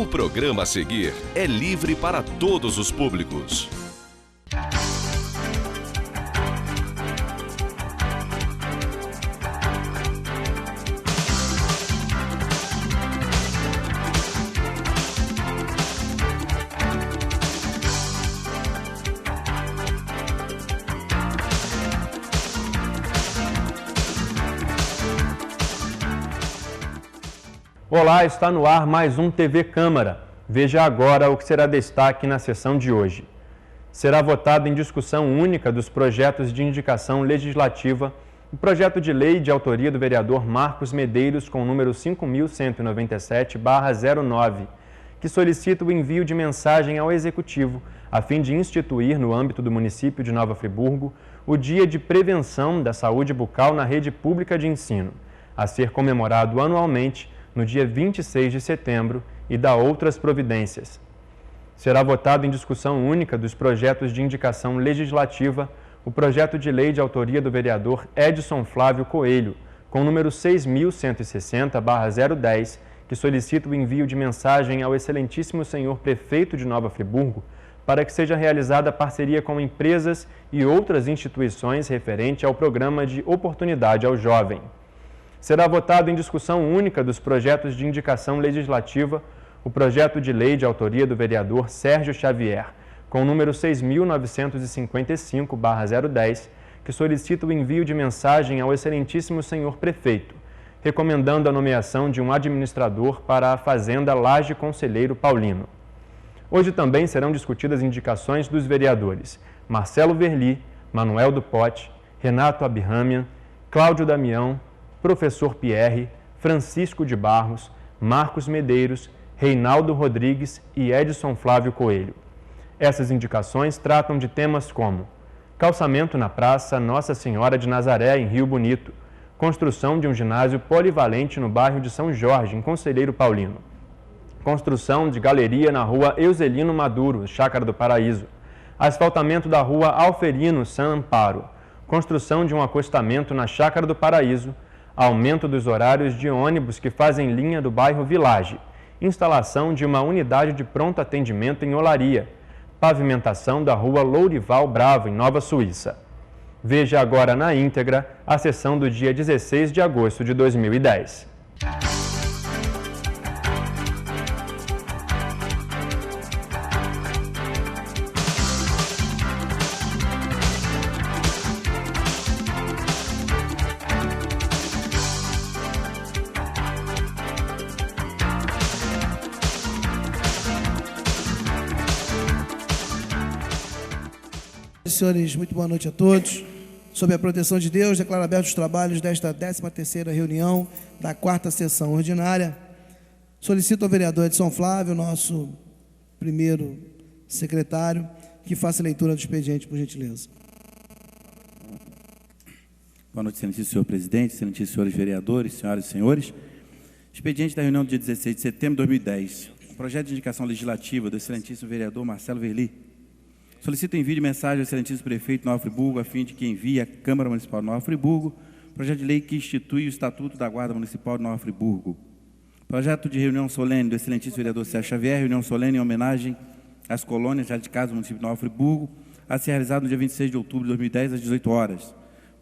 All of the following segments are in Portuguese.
programa a seguir é livre para todos os públicos. Olá, está no ar mais um TV Câmara. Veja agora o que será destaque na sessão de hoje. Será votado em discussão única dos projetos de indicação legislativa o projeto de lei de autoria do vereador Marcos Medeiros com o número 5.197/09, que solicita o envio de mensagem ao Executivo a fim de instituir no âmbito do município de Nova Friburgo o Dia de Prevenção da Saúde Bucal na Rede Pública de Ensino, a ser comemorado anualmente no dia 26 de setembro, e da outras providências. Será votado em discussão única dos projetos de indicação legislativa o projeto de lei de autoria do vereador Edson Flávio Coelho, com o número 6.160/010, que solicita o envio de mensagem ao excelentíssimo senhor prefeito de Nova Friburgo para que seja realizada parceria com empresas e outras instituições referente ao programa de oportunidade ao jovem. Será votado em discussão única dos projetos de indicação legislativa o projeto de lei de autoria do vereador Sérgio Xavier, com o número 6.955/010, que solicita o envio de mensagem ao excelentíssimo senhor prefeito, recomendando a nomeação de um administrador para a Fazenda Laje Conselheiro Paulino. Hoje também serão discutidas indicações dos vereadores Marcelo Verli, Manuel do Pote, Renato Abirramian, Cláudio Damião, Professor Pierre, Francisco de Barros, Marcos Medeiros, Reinaldo Rodrigues e Edson Flávio Coelho. Essas indicações tratam de temas como calçamento na Praça Nossa Senhora de Nazaré, em Rio Bonito, construção de um ginásio polivalente no bairro de São Jorge, em Conselheiro Paulino, construção de galeria na rua Euselino Maduro, Chácara do Paraíso, asfaltamento da rua Alferino San Amparo, construção de um acostamento na Chácara do Paraíso, aumento dos horários de ônibus que fazem linha do bairro Village, instalação de uma unidade de pronto atendimento em Olaria, pavimentação da rua Lourival Bravo, em Nova Suíça. Veja agora na íntegra a sessão do dia 16 de agosto de 2010. Senhores, muito boa noite a todos. Sob a proteção de Deus, declaro abertos os trabalhos desta 13ª reunião da 4ª sessão ordinária. Solicito ao vereador Edson Flávio, nosso primeiro secretário, que faça a leitura do expediente, por gentileza. Boa noite, excelentíssimo senhor presidente, excelentíssimos senhores vereadores, senhoras e senhores. Expediente da reunião do dia 16 de setembro de 2010. Projeto de indicação legislativa do excelentíssimo vereador Marcelo Verli. Solicito o envio de mensagem ao excelentíssimo prefeito de Nova Friburgo, a fim de que envie à Câmara Municipal de Nova Friburgo projeto de lei que institui o Estatuto da Guarda Municipal de Nova Friburgo. Projeto de reunião solene do excelentíssimo vereador Sérgio Xavier, reunião solene em homenagem às colônias radicadas do município de Nova Friburgo, a ser realizado no dia 26 de outubro de 2010, às 18 horas.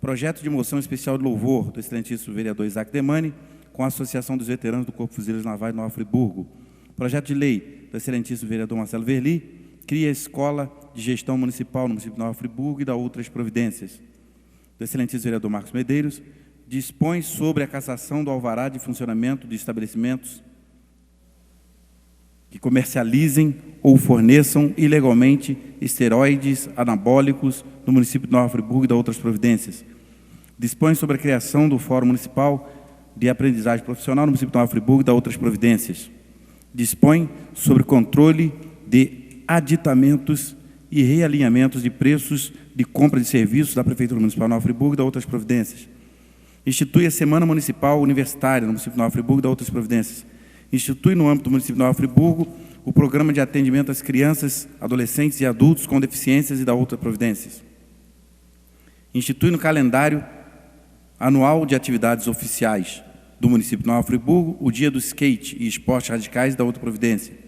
Projeto de moção especial de louvor do excelentíssimo vereador Isaac Demani, com a Associação dos Veteranos do Corpo de Fuzileiros Navais de Nova Friburgo. Projeto de lei do excelentíssimo vereador Marcelo Verli, cria a Escola de Gestão Municipal no município de Nova Friburgo e da outras providências. Do excelentíssimo vereador Marcos Medeiros, dispõe sobre a cassação do alvará de funcionamento de estabelecimentos que comercializem ou forneçam ilegalmente esteroides anabólicos no município de Nova Friburgo e da outras providências. Dispõe sobre a criação do Fórum Municipal de Aprendizagem Profissional no município de Nova Friburgo e da outras providências. Dispõe sobre o controle de aditamentos e realinhamentos de preços de compra de serviços da Prefeitura Municipal de Nova Friburgo e da outras providências. Institui a Semana Municipal Universitária no município de Nova Friburgo e da outras providências. Institui no âmbito do município de Nova Friburgo o Programa de Atendimento às Crianças, Adolescentes e Adultos com Deficiências e da outras providências. Institui no calendário anual de atividades oficiais do município de Nova Friburgo o Dia do Skate e Esportes Radicais e da outra providência.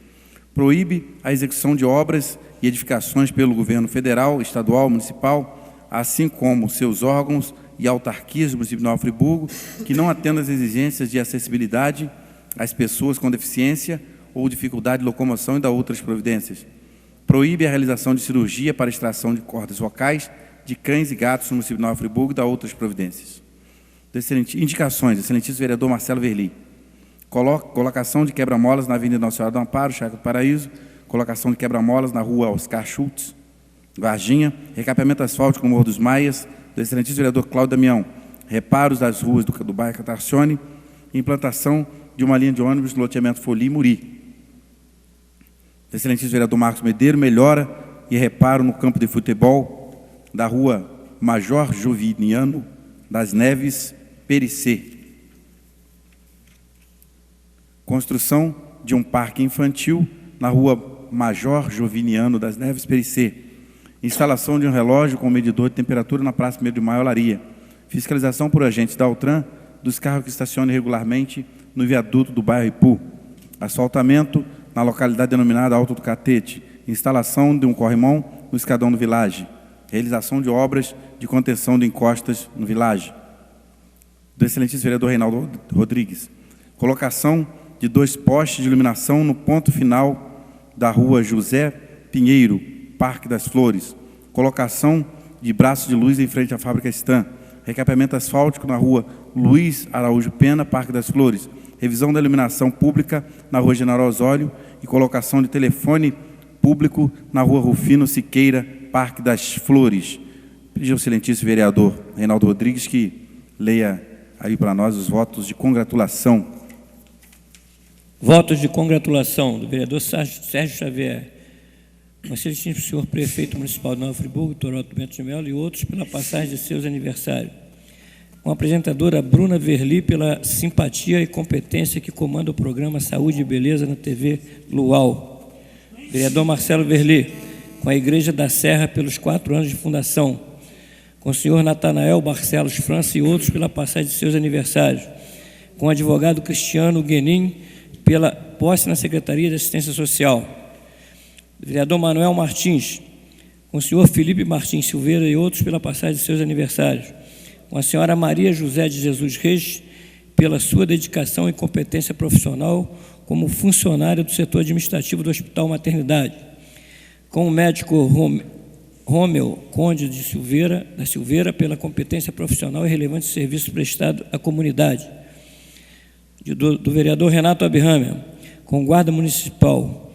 Proíbe a execução de obras e edificações pelo governo federal, estadual, municipal, assim como seus órgãos e autarquias do município de Nova Friburgo, que não atendam às exigências de acessibilidade às pessoas com deficiência ou dificuldade de locomoção e da outras providências. Proíbe a realização de cirurgia para extração de cordas vocais de cães e gatos no município de Nova Friburgo e da outras providências. Indicações, excelentíssimo vereador Marcelo Verli. Colocação de quebra-molas na Avenida Nossa Senhora do Amparo, Chácara do Paraíso, colocação de quebra-molas na rua Oscar Schultz, Varginha, recapeamento asfáltico no Morro dos Maias, do excelentíssimo vereador Cláudio Damião, reparos das ruas do bairro Catarcione, implantação de uma linha de ônibus no loteamento Folia e Muri. Do excelentíssimo vereador Marcos Medeiro, melhora e reparo no campo de futebol da rua Major Joviniano das Neves, Pericê. Construção de um parque infantil na rua Major Joviniano das Neves, Pericê. Instalação de um relógio com medidor de temperatura na Praça 1º de Maio, Olaria. Fiscalização por agentes da Altran dos carros que estacionam irregularmente no viaduto do bairro Ipu. Asfaltamento na localidade denominada Alto do Catete. Instalação de um corrimão no escadão do Village. Realização de obras de contenção de encostas no Village. Do excelentíssimo vereador Reinaldo Rodrigues. Colocação de 2 postes de iluminação no ponto final da rua José Pinheiro, Parque das Flores. Colocação de braços de luz em frente à fábrica Stan. Recapeamento asfáltico na rua Luiz Araújo Pena, Parque das Flores. Revisão da iluminação pública na rua General Osório e colocação de telefone público na rua Rufino Siqueira, Parque das Flores. Pedi ao excelentíssimo vereador Reinaldo Rodrigues que leia aí para nós os votos de congratulação. Votos de congratulação do vereador Sérgio Xavier, ao excelentíssimo senhor prefeito municipal de Nova Friburgo, Toralto Bento de Melo, e outros pela passagem de seus aniversários. Com a apresentadora Bruna Verli pela simpatia e competência que comanda o programa Saúde e Beleza na TV Luau. Vereador Marcelo Verli, com a Igreja da Serra pelos 4 anos de fundação. Com o senhor Natanael Barcelos França e outros pela passagem de seus aniversários. Com o advogado Cristiano Guenin pela posse na Secretaria de Assistência Social. Vereador Manuel Martins, com o senhor Felipe Martins Silveira e outros pela passagem de seus aniversários. Com a senhora Maria José de Jesus Reis, pela sua dedicação e competência profissional como funcionária do setor administrativo do Hospital Maternidade. Com o médico Rômeu Conde da Silveira, pela competência profissional e relevante serviço prestado à comunidade. Do vereador Renato Abihammer, com guarda municipal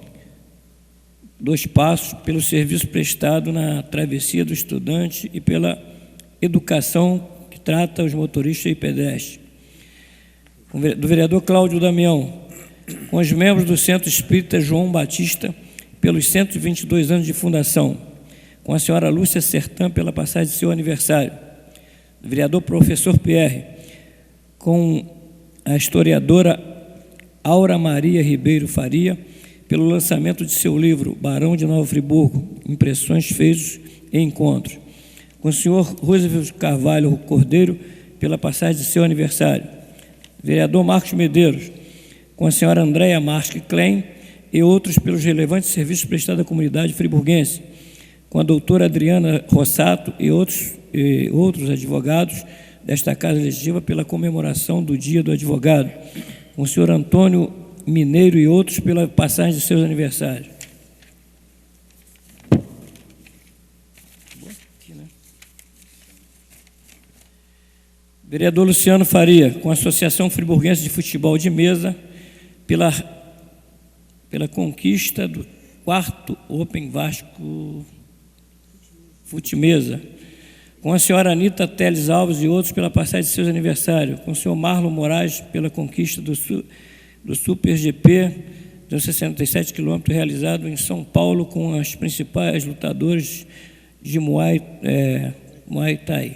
2 Passos, pelo serviço prestado na travessia do estudante e pela educação que trata os motoristas e pedestres. Do vereador Cláudio Damião, com os membros do Centro Espírita João Batista, pelos 122 anos de fundação. Com a senhora Lúcia Sertã, pela passagem de seu aniversário. Do vereador professor Pierre, com a historiadora Aura Maria Ribeiro Faria, pelo lançamento de seu livro Barão de Nova Friburgo, Impressões, Feitos e Encontros. Com o senhor Roosevelt Carvalho Cordeiro, pela passagem de seu aniversário. Vereador Marcos Medeiros, com a senhora Andréia Marques Klein e outros pelos relevantes serviços prestados à comunidade friburguense. Com a doutora Adriana Rossato e outros advogados desta Casa Legislativa pela comemoração do Dia do Advogado, com o senhor Antônio Mineiro e outros pela passagem de seus aniversários. Vereador Luciano Faria, com a Associação Friburguense de Futebol de Mesa, pela conquista do 4º Open Vasco Futimesa. Com a senhora Anita Teles Alves e outros pela passagem de seus aniversários. Com o senhor Marlon Moraes pela conquista do Super GP de 67 quilômetros realizado em São Paulo com as principais lutadores de Muay Thai.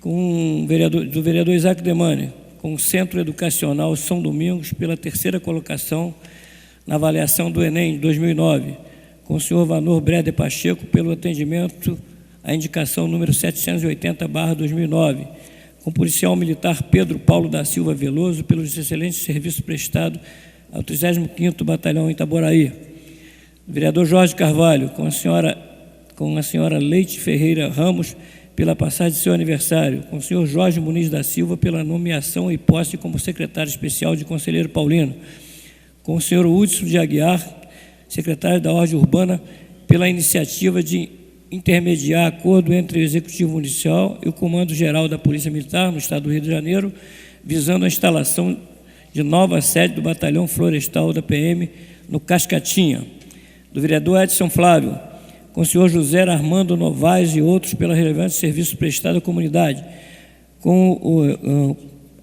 Do vereador Isaac Demane, com o Centro Educacional São Domingos pela 3ª colocação na avaliação do Enem de 2009. Com o senhor Vanor Breder Pacheco pelo atendimento à indicação número 780/2009, com o policial militar Pedro Paulo da Silva Veloso pelos excelentes serviços prestados ao 35º Batalhão Itaboraí. Do vereador Jorge Carvalho, com a senhora Leite Ferreira Ramos, pela passagem de seu aniversário, com o senhor Jorge Muniz da Silva, pela nomeação e posse como secretário especial de Conselheiro Paulino, com o senhor Hudson de Aguiar, secretário da Ordem Urbana, pela iniciativa de intermediar acordo entre o Executivo Municipal e o Comando Geral da Polícia Militar no Estado do Rio de Janeiro, visando a instalação de nova sede do Batalhão Florestal da PM no Cascatinha. Do vereador Edson Flávio, com o senhor José Armando Novaes e outros pela relevante serviço prestado à comunidade, com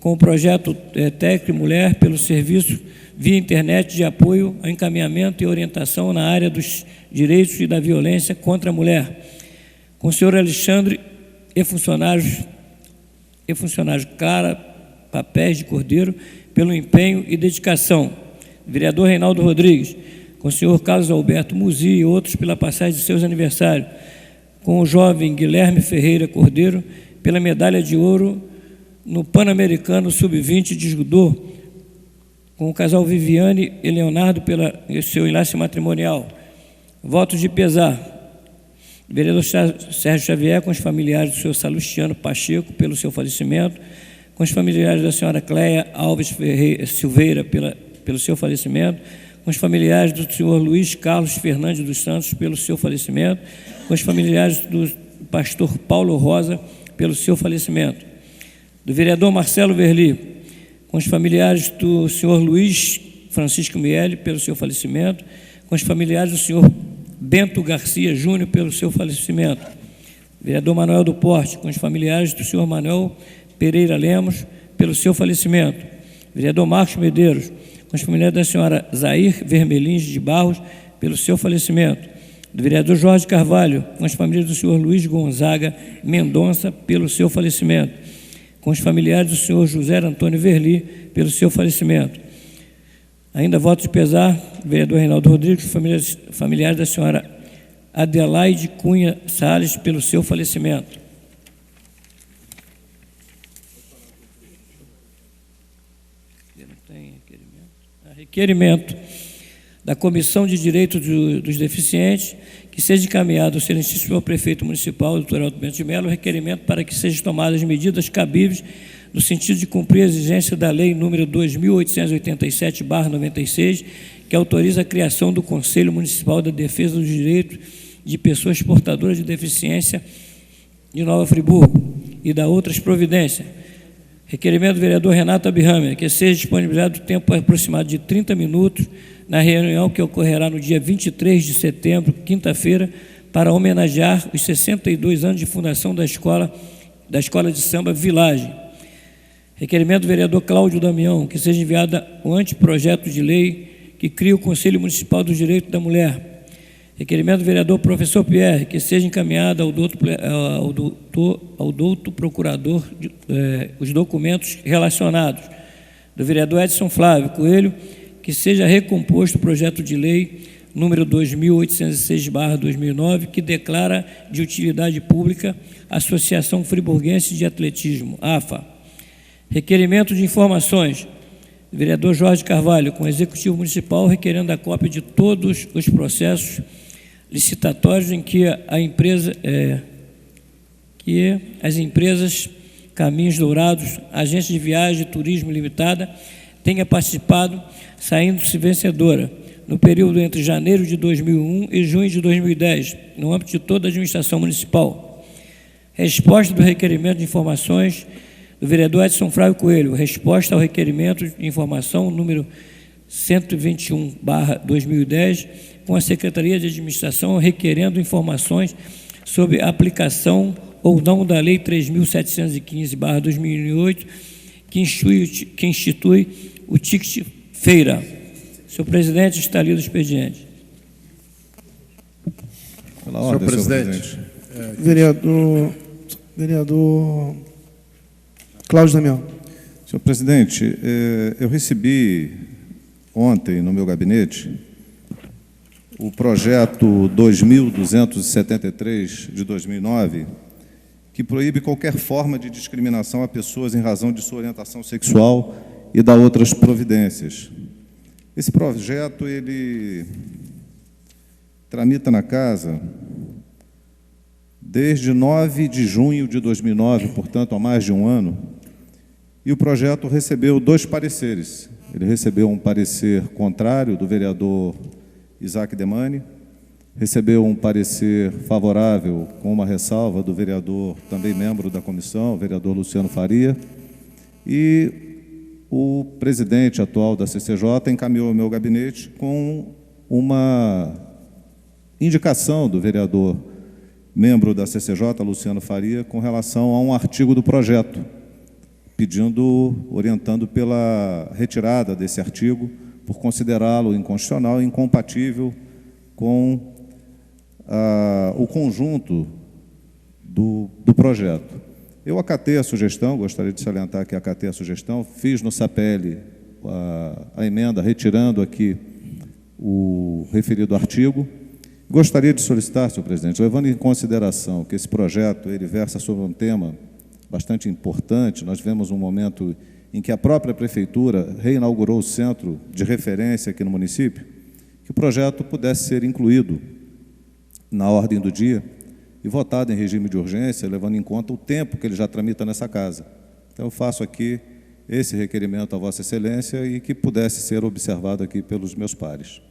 o projeto Técnico Mulher pelo serviço via internet de apoio ao encaminhamento e orientação na área dos direitos e da violência contra a mulher, com o senhor Alexandre e funcionários Clara Papéis de Cordeiro, pelo empenho e dedicação. Vereador Reinaldo Rodrigues, com o senhor Carlos Alberto Muzi e outros pela passagem de seus aniversários, com o jovem Guilherme Ferreira Cordeiro, pela medalha de ouro no Pan-Americano Sub-20 de Judô, com o casal Viviane e Leonardo pelo seu enlace matrimonial. Votos de pesar. Vereador Sérgio Xavier, com os familiares do senhor Salustiano Pacheco, pelo seu falecimento, com os familiares da senhora Cléia Alves Silveira, pelo seu falecimento, com os familiares do senhor Luiz Carlos Fernandes dos Santos, pelo seu falecimento, com os familiares do pastor Paulo Rosa, pelo seu falecimento. Do vereador Marcelo Verli, com os familiares do senhor Luiz Francisco Miele, pelo seu falecimento, com os familiares do senhor Bento Garcia Júnior, pelo seu falecimento. Vereador Manuel do Porte, com os familiares do senhor Manuel Pereira Lemos, pelo seu falecimento. Vereador Marcos Medeiros, com os familiares da senhora Zair Vermelins de Barros, pelo seu falecimento. Do vereador Jorge Carvalho, com as famílias do senhor Luiz Gonzaga Mendonça, pelo seu falecimento. Com os familiares do senhor José Antônio Verli, pelo seu falecimento. Ainda voto de pesar, vereador Reinaldo Rodrigues, familiares da senhora Adelaide Cunha Salles, pelo seu falecimento. Requerimento da Comissão de Direitos dos Deficientes, que seja encaminhado ao excelentíssimo prefeito municipal, doutor Aldo Bento de Mello, requerimento para que sejam tomadas medidas cabíveis no sentido de cumprir a exigência da Lei número 2.887/96, que autoriza a criação do Conselho Municipal da Defesa dos Direitos de Pessoas Portadoras de Deficiência de Nova Friburgo e da outras providências. Requerimento do vereador Renato Abirramer, que seja disponibilizado tempo aproximado de 30 minutos na reunião que ocorrerá no dia 23 de setembro, quinta-feira, para homenagear os 62 anos de fundação da Escola de Samba Village. Requerimento do vereador Cláudio Damião, que seja enviado o anteprojeto de lei que cria o Conselho Municipal dos Direitos da Mulher. Requerimento do vereador Professor Pierre, que seja encaminhado ao douto procurador os documentos relacionados. Do vereador Edson Flávio Coelho, que seja recomposto o projeto de lei número 2806/2009, que declara de utilidade pública a Associação Friburguense de Atletismo, AFA. Requerimento de informações. Vereador Jorge Carvalho, com o Executivo Municipal, requerendo a cópia de todos os processos licitatórios em que as empresas Caminhos Dourados, Agência de Viagem e Turismo Limitada, tenha participado, saindo-se vencedora, no período entre janeiro de 2001 e junho de 2010, no âmbito de toda a administração municipal. Resposta do requerimento de informações do vereador Edson Flávio Coelho, resposta ao requerimento de informação número 121/2010, com a Secretaria de Administração requerendo informações sobre a aplicação ou não da Lei 3.715/2008, que institui o ticket feira. Senhor presidente, está lido o expediente. Pela ordem, senhor presidente. Vereador Cláudio Damião. Senhor presidente, eu recebi ontem no meu gabinete o projeto 2273 de 2009, que proíbe qualquer forma de discriminação a pessoas em razão de sua orientação sexual e dá outras providências. Esse projeto, ele tramita na Casa desde 9 de junho de 2009, portanto, há mais de um ano, e o projeto recebeu 2 pareceres. Ele recebeu um parecer contrário do vereador Isaac Demani, recebeu um parecer favorável com uma ressalva do vereador, também membro da comissão, o vereador Luciano Faria, e o presidente atual da CCJ encaminhou ao meu gabinete com uma indicação do vereador, membro da CCJ, Luciano Faria, com relação a um artigo do projeto, orientando pela retirada desse artigo, por considerá-lo inconstitucional e incompatível com o conjunto do projeto. Eu acatei a sugestão, gostaria de salientar que acatei a sugestão, fiz no SAPEL a emenda, retirando aqui o referido artigo. Gostaria de solicitar, senhor presidente, levando em consideração que esse projeto ele versa sobre um tema bastante importante, nós vemos um momento em que a própria Prefeitura reinaugurou o centro de referência aqui no município, que o projeto pudesse ser incluído na ordem do dia e votado em regime de urgência, levando em conta o tempo que ele já tramita nessa Casa. Então, eu faço aqui esse requerimento a Vossa Excelência e que pudesse ser observado aqui pelos meus pares.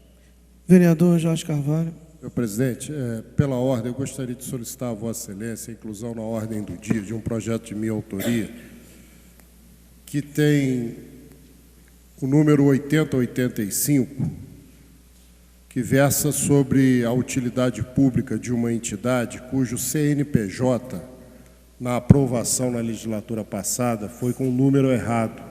Vereador Jorge Carvalho. Senhor presidente, pela ordem, eu gostaria de solicitar a Vossa Excelência a inclusão na ordem do dia de um projeto de minha autoria, que tem o número 8085, que versa sobre a utilidade pública de uma entidade cujo CNPJ, na aprovação na legislatura passada, foi com o número errado.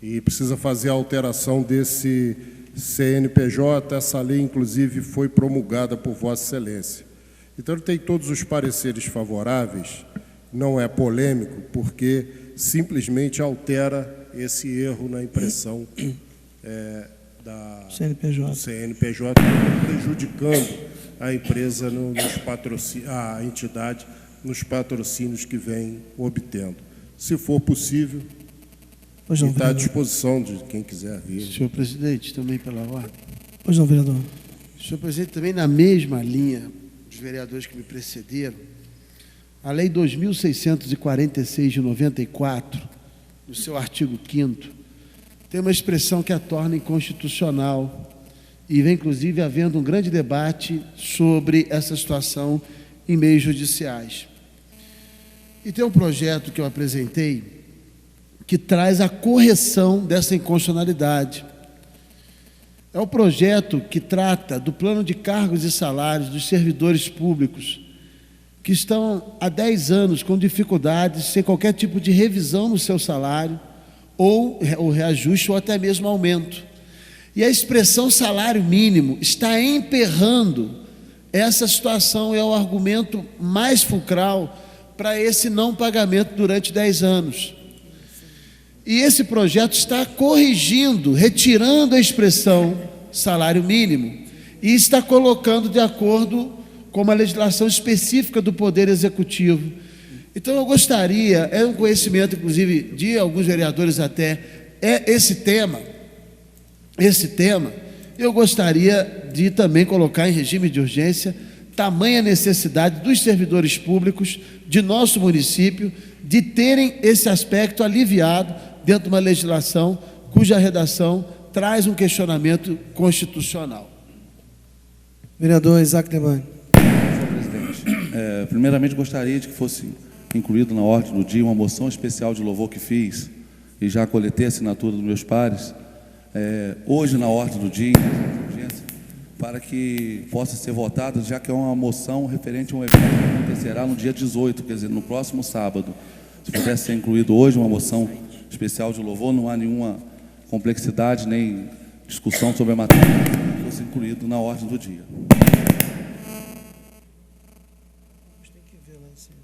E precisa fazer a alteração desse CNPJ, essa lei, inclusive, foi promulgada por Vossa Excelência. Então, ele tem todos os pareceres favoráveis, não é polêmico, porque simplesmente altera esse erro na impressão do CNPJ, prejudicando a empresa, a entidade, nos patrocínios que vem obtendo. Se for possível, está à disposição de quem quiser vir. Senhor presidente, também pela ordem. Pois não, vereador. Senhor presidente, também na mesma linha dos vereadores que me precederam, a Lei 2.646 de 94, no seu artigo 5º, tem uma expressão que a torna inconstitucional e vem, inclusive, havendo um grande debate sobre essa situação em meios judiciais. E tem um projeto que eu apresentei que traz a correção dessa inconstitucionalidade. É um projeto que trata do plano de cargos e salários dos servidores públicos que estão há 10 anos com dificuldades, sem qualquer tipo de revisão no seu salário, ou reajuste, ou até mesmo aumento. E a expressão salário mínimo está emperrando essa situação, é o argumento mais fulcral para esse não pagamento durante 10 anos. E esse projeto está corrigindo, retirando a expressão salário mínimo e está colocando de acordo com uma legislação específica do Poder Executivo. Então, eu gostaria, é um conhecimento, inclusive, de alguns vereadores até, esse tema, eu gostaria de também colocar em regime de urgência, tamanha necessidade dos servidores públicos de nosso município de terem esse aspecto aliviado dentro de uma legislação cuja redação traz um questionamento constitucional. Vereador Isaac Demani. Senhor presidente, primeiramente gostaria de que fosse incluído na ordem do dia uma moção especial de louvor que fiz e já coletei a assinatura dos meus pares, hoje na ordem do dia, para que possa ser votada, já que é uma moção referente a um evento que acontecerá no dia 18, quer dizer, no próximo sábado. Se pudesse ser incluído hoje uma moção especial de louvor, não há nenhuma complexidade nem discussão sobre a matéria, que fosse incluído na ordem do dia. Tem que ver lá em cima.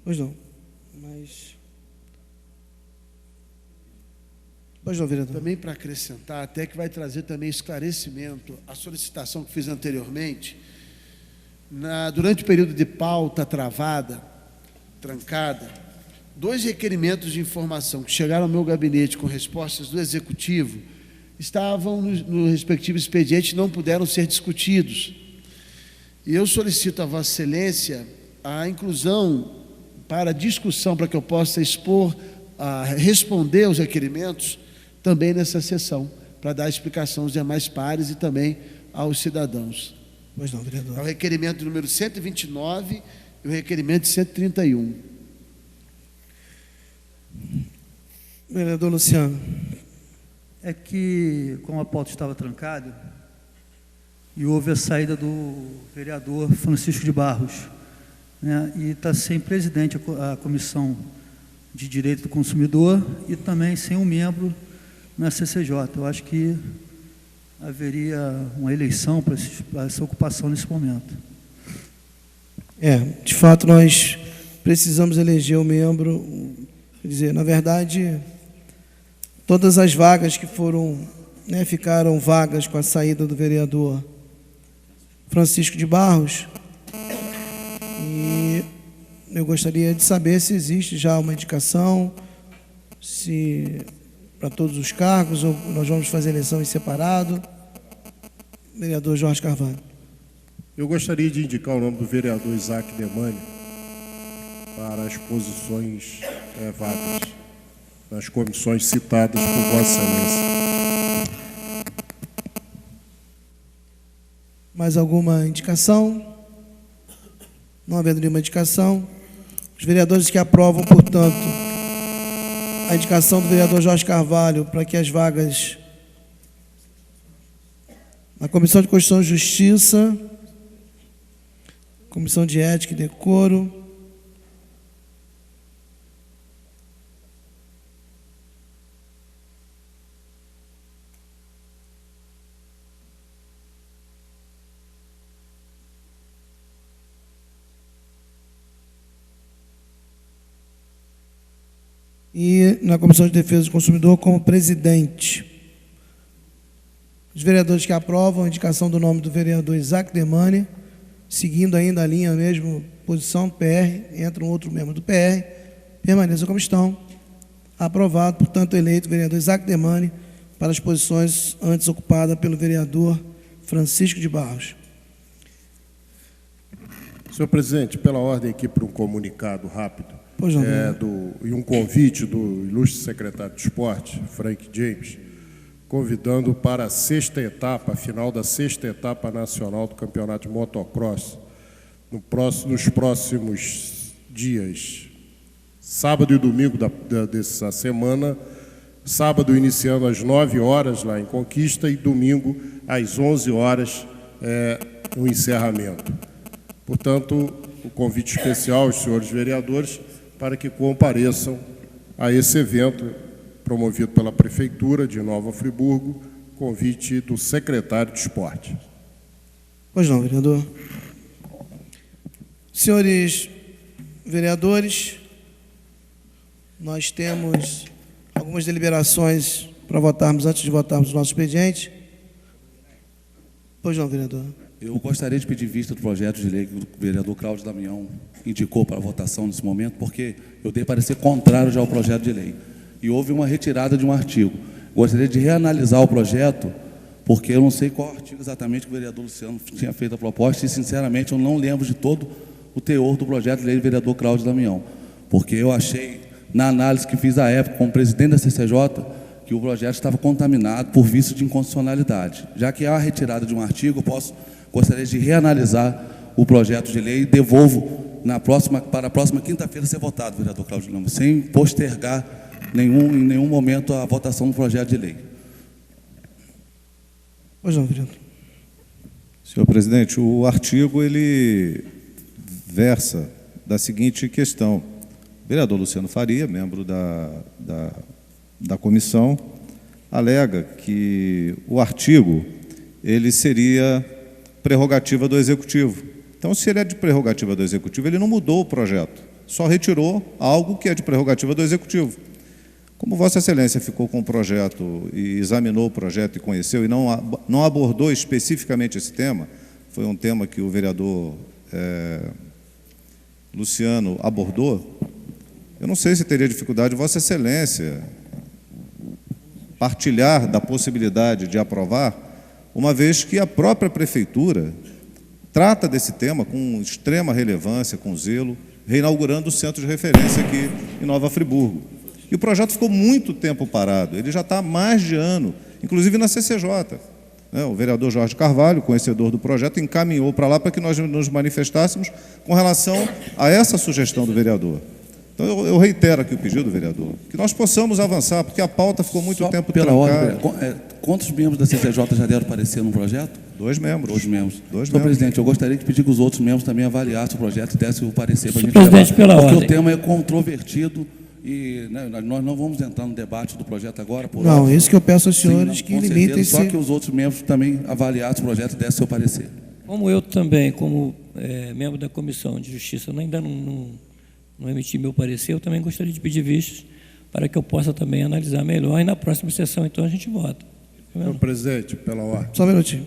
Pois não, mas... Pois não, vereador. Também para acrescentar, até que vai trazer também esclarecimento, a solicitação que fiz anteriormente, durante o período de pauta trancada, 2 requerimentos de informação que chegaram ao meu gabinete com respostas do Executivo, estavam no respectivo expediente e não puderam ser discutidos. E eu solicito a Vossa Excelência a inclusão para discussão, para que eu possa expor, responder aos requerimentos também nessa sessão, para dar explicação aos demais pares e também aos cidadãos. Pois não, vereador. É o requerimento número 129 e o requerimento 131. Vereador Luciano. É que, como a pauta estava trancada, e houve a saída do vereador Francisco de Barros, né, e está sem presidente a Comissão de Direito do Consumidor e também sem um membro na CCJ. Eu acho que haveria uma eleição para essa ocupação nesse momento. De fato, nós precisamos eleger um membro. Quer dizer, na verdade, todas as vagas que foram, ficaram vagas com a saída do vereador Francisco de Barros, e eu gostaria de saber se existe já uma indicação, se para todos os cargos, ou nós vamos fazer eleição em separado. Vereador Jorge Carvalho. Eu gostaria de indicar o nome do vereador Isaac Demani para as posições vagas nas comissões citadas por Vossa Excelência. Mais alguma indicação? Não havendo nenhuma indicação, os vereadores que aprovam, portanto, a indicação do vereador Jorge Carvalho para que as vagas na Comissão de Constituição e Justiça, Comissão de Ética e Decoro, e na Comissão de Defesa do Consumidor como presidente. Os vereadores que aprovam a indicação do nome do vereador Isaac Demani, seguindo ainda a linha mesmo, posição PR, entra um outro membro do PR, permaneçam como estão. Aprovado, portanto, eleito o vereador Isaac Demani para as posições antes ocupadas pelo vereador Francisco de Barros. Senhor presidente, pela ordem aqui para um comunicado rápido, Pois não, e um convite do ilustre secretário de Esporte, Frank James, convidando para a sexta etapa, a final da sexta etapa nacional do Campeonato de Motocross, nos próximos dias, sábado e domingo dessa semana, sábado iniciando às 9 horas lá em Conquista e domingo às 11 horas o encerramento. Portanto, o convite especial aos senhores vereadores para que compareçam a esse evento promovido pela Prefeitura de Nova Friburgo, convite do secretário de Esporte. Pois não, vereador. Senhores vereadores, nós temos algumas deliberações para votarmos antes de votarmos o nosso expediente. Pois não, vereador. Eu gostaria de pedir vista do projeto de lei que o vereador Cláudio Damião indicou para votação nesse momento, porque eu dei parecer contrário já ao projeto de lei. E houve uma retirada de um artigo. Gostaria de reanalisar o projeto, porque eu não sei qual artigo exatamente que o vereador Luciano tinha feito a proposta e, sinceramente, eu não lembro de todo o teor do projeto de lei do vereador Cláudio Damião. Porque eu achei, na análise que fiz à época como presidente da CCJ, que o projeto estava contaminado por vício de inconstitucionalidade. Já que há a retirada de um artigo, gostaria de reanalisar o projeto de lei e devolvo para a próxima quinta-feira ser votado, vereador Cláudio Damião, sem postergar em nenhum momento a votação do projeto de lei. Pois não, vereador. Senhor presidente, o artigo ele versa da seguinte questão. O vereador Luciano Faria, membro da comissão, alega que o artigo ele seria prerrogativa do Executivo. Então, se ele é de prerrogativa do Executivo, ele não mudou o projeto, só retirou algo que é de prerrogativa do Executivo. Como Vossa Excelência ficou com o projeto e examinou o projeto e conheceu e não abordou especificamente esse tema, foi um tema que o vereador Luciano abordou, eu não sei se teria dificuldade Vossa Excelência partilhar da possibilidade de aprovar, uma vez que a própria Prefeitura trata desse tema com extrema relevância, com zelo, reinaugurando o centro de referência aqui em Nova Friburgo. E o projeto ficou muito tempo parado, ele já está há mais de ano, inclusive na CCJ. O vereador Jorge Carvalho, conhecedor do projeto, encaminhou para lá para que nós nos manifestássemos com relação a essa sugestão do vereador. Então, eu reitero aqui o pedido, vereador, que nós possamos avançar, porque a pauta ficou muito tempo pela trancada. ordem, quantos membros da CCJ já deram parecer no projeto? 2 membros. 2 membros. Senhor presidente, eu gostaria de pedir que os outros membros também avaliassem o projeto e dessem o parecer para a gente presidente, pela porque ordem. o tema é controvertido e nós não vamos entrar no debate do projeto agora. Não, óbvio. isso que eu peço aos Sim, senhores que com limitem-se. certeza, só que os outros membros também avaliassem o projeto e dessem seu parecer. Como eu também, como membro da Comissão de Justiça, eu ainda não emiti meu parecer, eu também gostaria de pedir vistas para que eu possa também analisar melhor e na próxima sessão, então, a gente vota. Senhor presidente, pela ordem. Só um minutinho.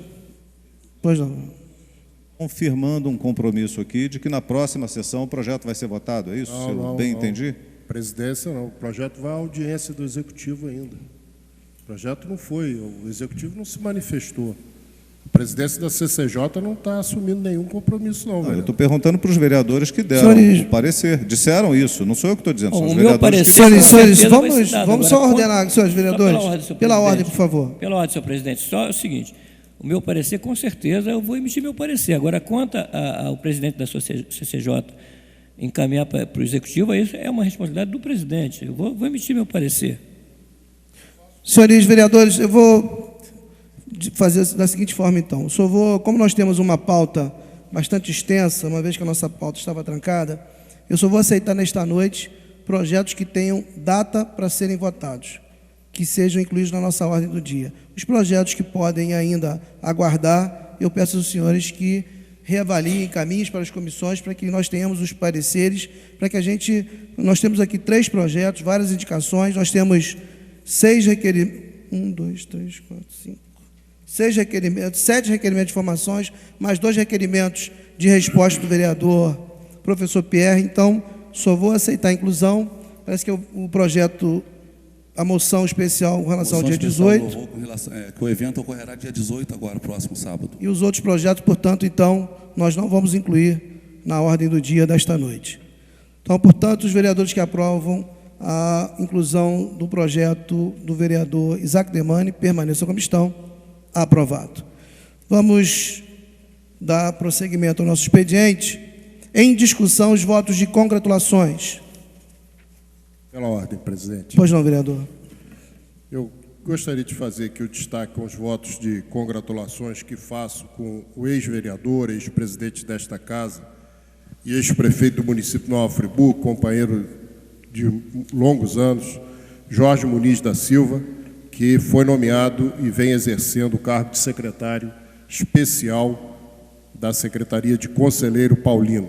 Pois não. Confirmando um compromisso aqui de que na próxima sessão o projeto vai ser votado, é isso? Se eu bem entendi? Presidência não, o projeto vai à audiência do Executivo ainda. O projeto não foi, o Executivo não se manifestou. A presidência da CCJ não está assumindo nenhum compromisso, não. Eu estou perguntando para os vereadores que deram o parecer. Disseram isso, não sou eu que estou dizendo, são os vereadores. Senhores, vamos só ordenar, senhores vereadores. Pela ordem, por favor. Pela ordem, senhor presidente. Só é o seguinte, o meu parecer, com certeza, eu vou emitir meu parecer. Agora, quanto ao presidente da CCJ encaminhar para o Executivo, isso é uma responsabilidade do presidente. Eu vou emitir meu parecer. Senhores vereadores, eu vou fazer da seguinte forma, então. Como nós temos uma pauta bastante extensa, uma vez que a nossa pauta estava trancada, eu só vou aceitar nesta noite projetos que tenham data para serem votados, que sejam incluídos na nossa ordem do dia. Os projetos que podem ainda aguardar, eu peço aos senhores que reavaliem caminhos para as comissões, para que nós tenhamos os pareceres, para que nós temos aqui 3 projetos, várias indicações, nós temos 6 requerimentos, 1, 2, 3, 4, 5, 6 requerimentos, 7 requerimentos de informações, mais 2 requerimentos de resposta do vereador professor Pierre. Então, só vou aceitar a inclusão. Parece que o projeto, a moção especial com relação ao dia 18. Que o evento ocorrerá dia 18 agora, próximo sábado. E os outros projetos, portanto, então, nós não vamos incluir na ordem do dia desta noite. Então, portanto, os vereadores que aprovam a inclusão do projeto do vereador Isaac Demani permaneçam como estão. Aprovado. Vamos dar prosseguimento ao nosso expediente. Em discussão, os votos de congratulações. Pela ordem, presidente. Pois não, vereador. Eu gostaria de fazer aqui o destaque com os votos de congratulações que faço com o ex-vereador, ex-presidente desta casa e ex-prefeito do município de Nova Friburgo, companheiro de longos anos, Jorge Muniz da Silva, que foi nomeado e vem exercendo o cargo de secretário especial da Secretaria de Conselheiro Paulino.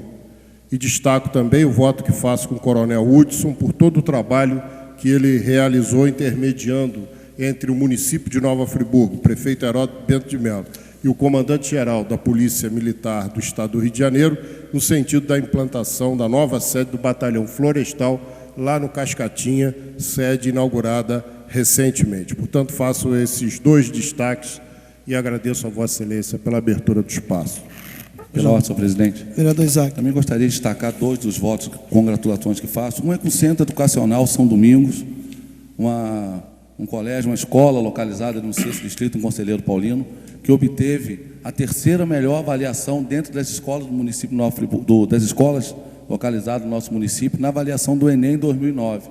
E destaco também o voto que faço com o coronel Hudson por todo o trabalho que ele realizou intermediando entre o município de Nova Friburgo, o prefeito Heródoto Bento de Mello, e o comandante-geral da Polícia Militar do Estado do Rio de Janeiro, no sentido da implantação da nova sede do Batalhão Florestal, lá no Cascatinha, sede inaugurada recentemente. Portanto, faço esses 2 destaques e agradeço a Vossa Excelência pela abertura do espaço. Pela ordem, senhor presidente. Vereador Isaac. Também gostaria de destacar 2 dos votos, congratulações que faço. Um é com o Centro Educacional São Domingos, um colégio, uma escola localizada no 6º Distrito, em Conselheiro Paulino, que obteve a 3ª melhor avaliação dentro das escolas do município de Nova Friburgo, das escolas localizadas no nosso município, na avaliação do Enem 2009.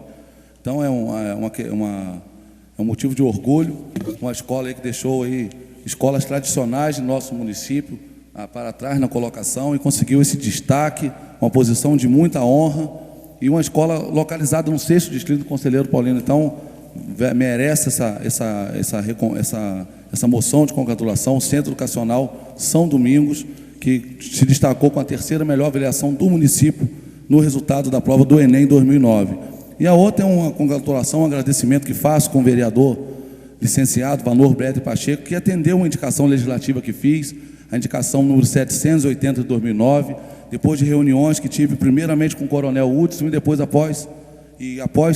Então, é um motivo de orgulho, uma escola aí que deixou aí escolas tradicionais do nosso município para trás na colocação e conseguiu esse destaque, uma posição de muita honra, e uma escola localizada no 6º Distrito do Conselheiro Paulino. Então, merece essa moção de congratulação, o Centro Educacional São Domingos, que se destacou com a 3ª melhor avaliação do município no resultado da prova do Enem 2009. E a outra é uma congratulação, um agradecimento que faço com o vereador licenciado Vanor Brede Pacheco, que atendeu uma indicação legislativa que fiz, a indicação número 780 de 2009, depois de reuniões que tive primeiramente com o coronel Hudson e depois após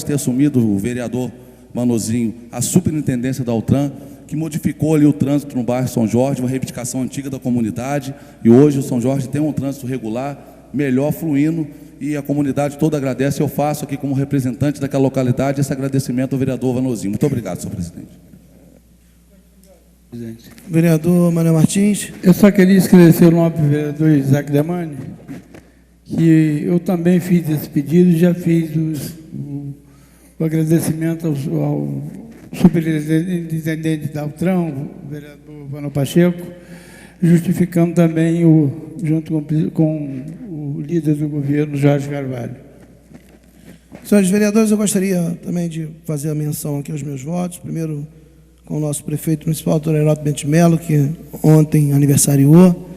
ter assumido o vereador Vanozinho a superintendência da Altran, que modificou ali o trânsito no bairro São Jorge, uma reivindicação antiga da comunidade, e hoje o São Jorge tem um trânsito regular, melhor, fluindo, e a comunidade toda agradece. Eu faço aqui como representante daquela localidade esse agradecimento ao vereador Vanozinho. Muito obrigado, senhor presidente. Vereador Manuel Martins. Eu só queria esclarecer o nome do vereador Isaac Demani, que eu também fiz esse pedido, já fiz o agradecimento ao superintendente da Altran, o vereador Vano Pacheco, justificando também, junto com o líder do governo, Jorge Carvalho. Senhores vereadores, eu gostaria também de fazer a menção aqui aos meus votos. Primeiro, com o nosso prefeito municipal, doutor Heródoto Bento de Mello, que ontem aniversariou,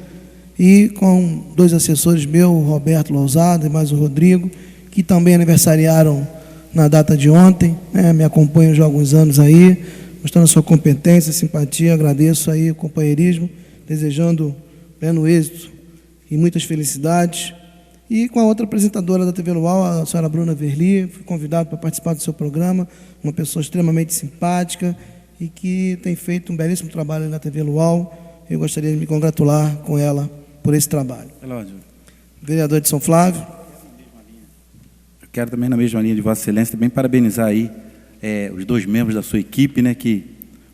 e com dois assessores meus, o Roberto Lousada e mais o Rodrigo, que também aniversariaram na data de ontem, né, me acompanham já há alguns anos aí, mostrando sua competência, simpatia. Agradeço aí o companheirismo, desejando pleno êxito e muitas felicidades. E com a outra apresentadora da TV Luau, a senhora Bruna Verli, fui convidado para participar do seu programa, uma pessoa extremamente simpática e que tem feito um belíssimo trabalho na TV Luau. Eu gostaria de me congratular com ela por esse trabalho. Vereador de São Flávio. Eu quero também, na mesma linha de Vossa Excelência, também parabenizar aí os dois membros da sua equipe, né, que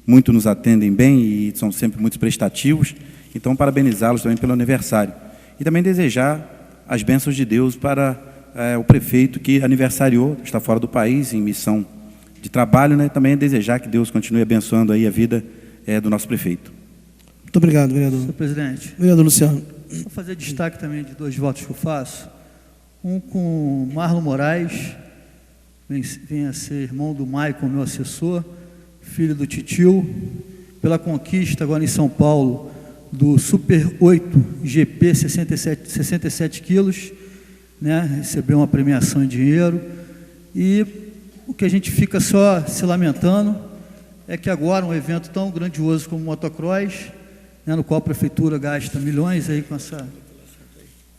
muito nos atendem bem e são sempre muito prestativos. Então, parabenizá-los também pelo aniversário. E também desejar as bênçãos de Deus para o prefeito que aniversariou, está fora do país, em missão de trabalho, né? Também desejar que Deus continue abençoando aí a vida do nosso prefeito. Muito obrigado, vereador. Senhor presidente. Vereador Luciano. Vou fazer destaque também de dois votos que eu faço. Um com Marlon Moraes, vem a ser irmão do Maicon, meu assessor, filho do Titio, pela conquista agora em São Paulo do Super 8 GP 67 quilos, né? Recebeu uma premiação em dinheiro. E o que a gente fica só se lamentando é que agora um evento tão grandioso como o motocross, né, no qual a prefeitura gasta milhões aí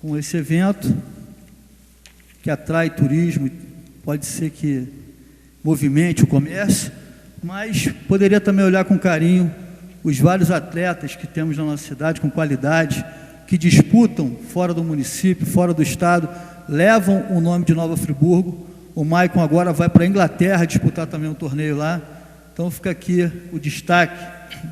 com esse evento, que atrai turismo, pode ser que movimente o comércio, mas poderia também olhar com carinho os vários atletas que temos na nossa cidade com qualidade, que disputam fora do município, fora do estado, levam o nome de Nova Friburgo. O Maicon agora vai para a Inglaterra disputar também um torneio lá. Então fica aqui o destaque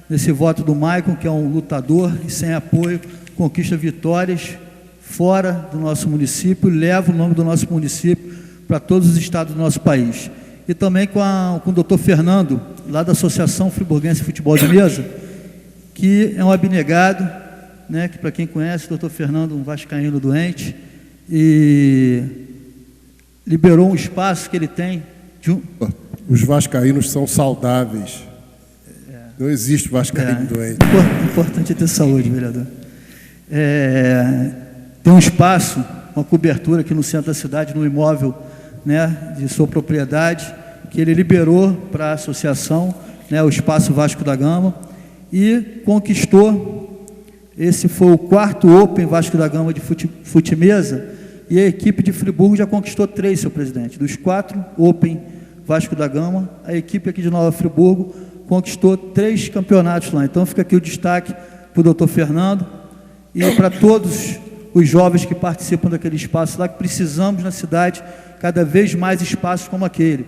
nesse voto do Maicon, que é um lutador e sem apoio, conquista vitórias fora do nosso município, leva o nome do nosso município para todos os estados do nosso país. E também com o doutor Fernando, lá da Associação Friburguense de Futebol de Mesa, que é um abnegado, né, que para quem conhece, o doutor Fernando, um vascaíno doente, e liberou um espaço que ele tem. Os vascaínos são saudáveis. Não existe vascaíno doente. Importante é ter saúde, vereador. Tem um espaço, uma cobertura aqui no centro da cidade, no imóvel, né, de sua propriedade, que ele liberou para a associação, né, o Espaço Vasco da Gama, e conquistou. Esse foi o 4º Open Vasco da Gama de fute-mesa, e a equipe de Friburgo já conquistou 3, senhor presidente. Dos 4 Open Vasco da Gama, a equipe aqui de Nova Friburgo conquistou 3 campeonatos lá. Então fica aqui o destaque para o doutor Fernando e para todos os jovens que participam daquele espaço lá, que precisamos na cidade cada vez mais espaços como aquele,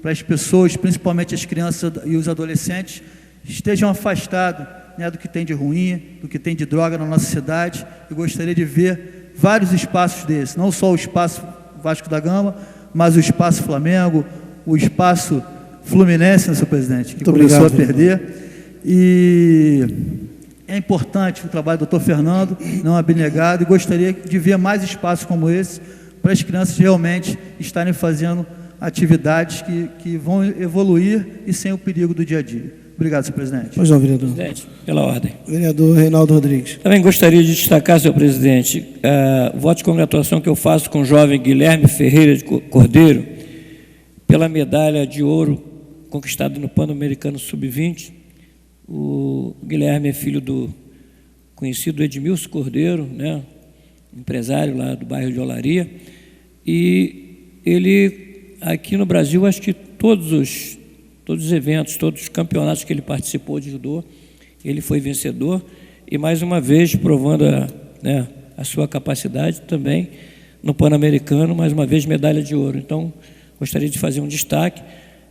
para as pessoas, principalmente as crianças e os adolescentes, estejam afastados, né, do que tem de ruim, do que tem de droga na nossa cidade. Eu gostaria de ver vários espaços desses, não só o espaço Vasco da Gama, mas o espaço Flamengo, o espaço Fluminense, né, senhor presidente, que começou a perder. E é importante o trabalho do doutor Fernando, não abnegado, e gostaria de ver mais espaços como esse, para as crianças realmente estarem fazendo atividades que vão evoluir e sem o perigo do dia a dia. Obrigado, senhor presidente. Pois não, vereador. Presidente, pela ordem. Vereador Reinaldo Rodrigues. Também gostaria de destacar, senhor presidente, o voto de congratulação que eu faço com o jovem Guilherme Ferreira de Cordeiro, pela medalha de ouro conquistada no Pan-Americano Sub-20. O Guilherme é filho do conhecido Edmilson Cordeiro, né, empresário lá do bairro de Olaria, e ele, aqui no Brasil, acho que todos todos os eventos, todos os campeonatos que ele participou de judô, ele foi vencedor e, mais uma vez, provando a sua capacidade também no Pan-Americano, mais uma vez, medalha de ouro. Então, gostaria de fazer um destaque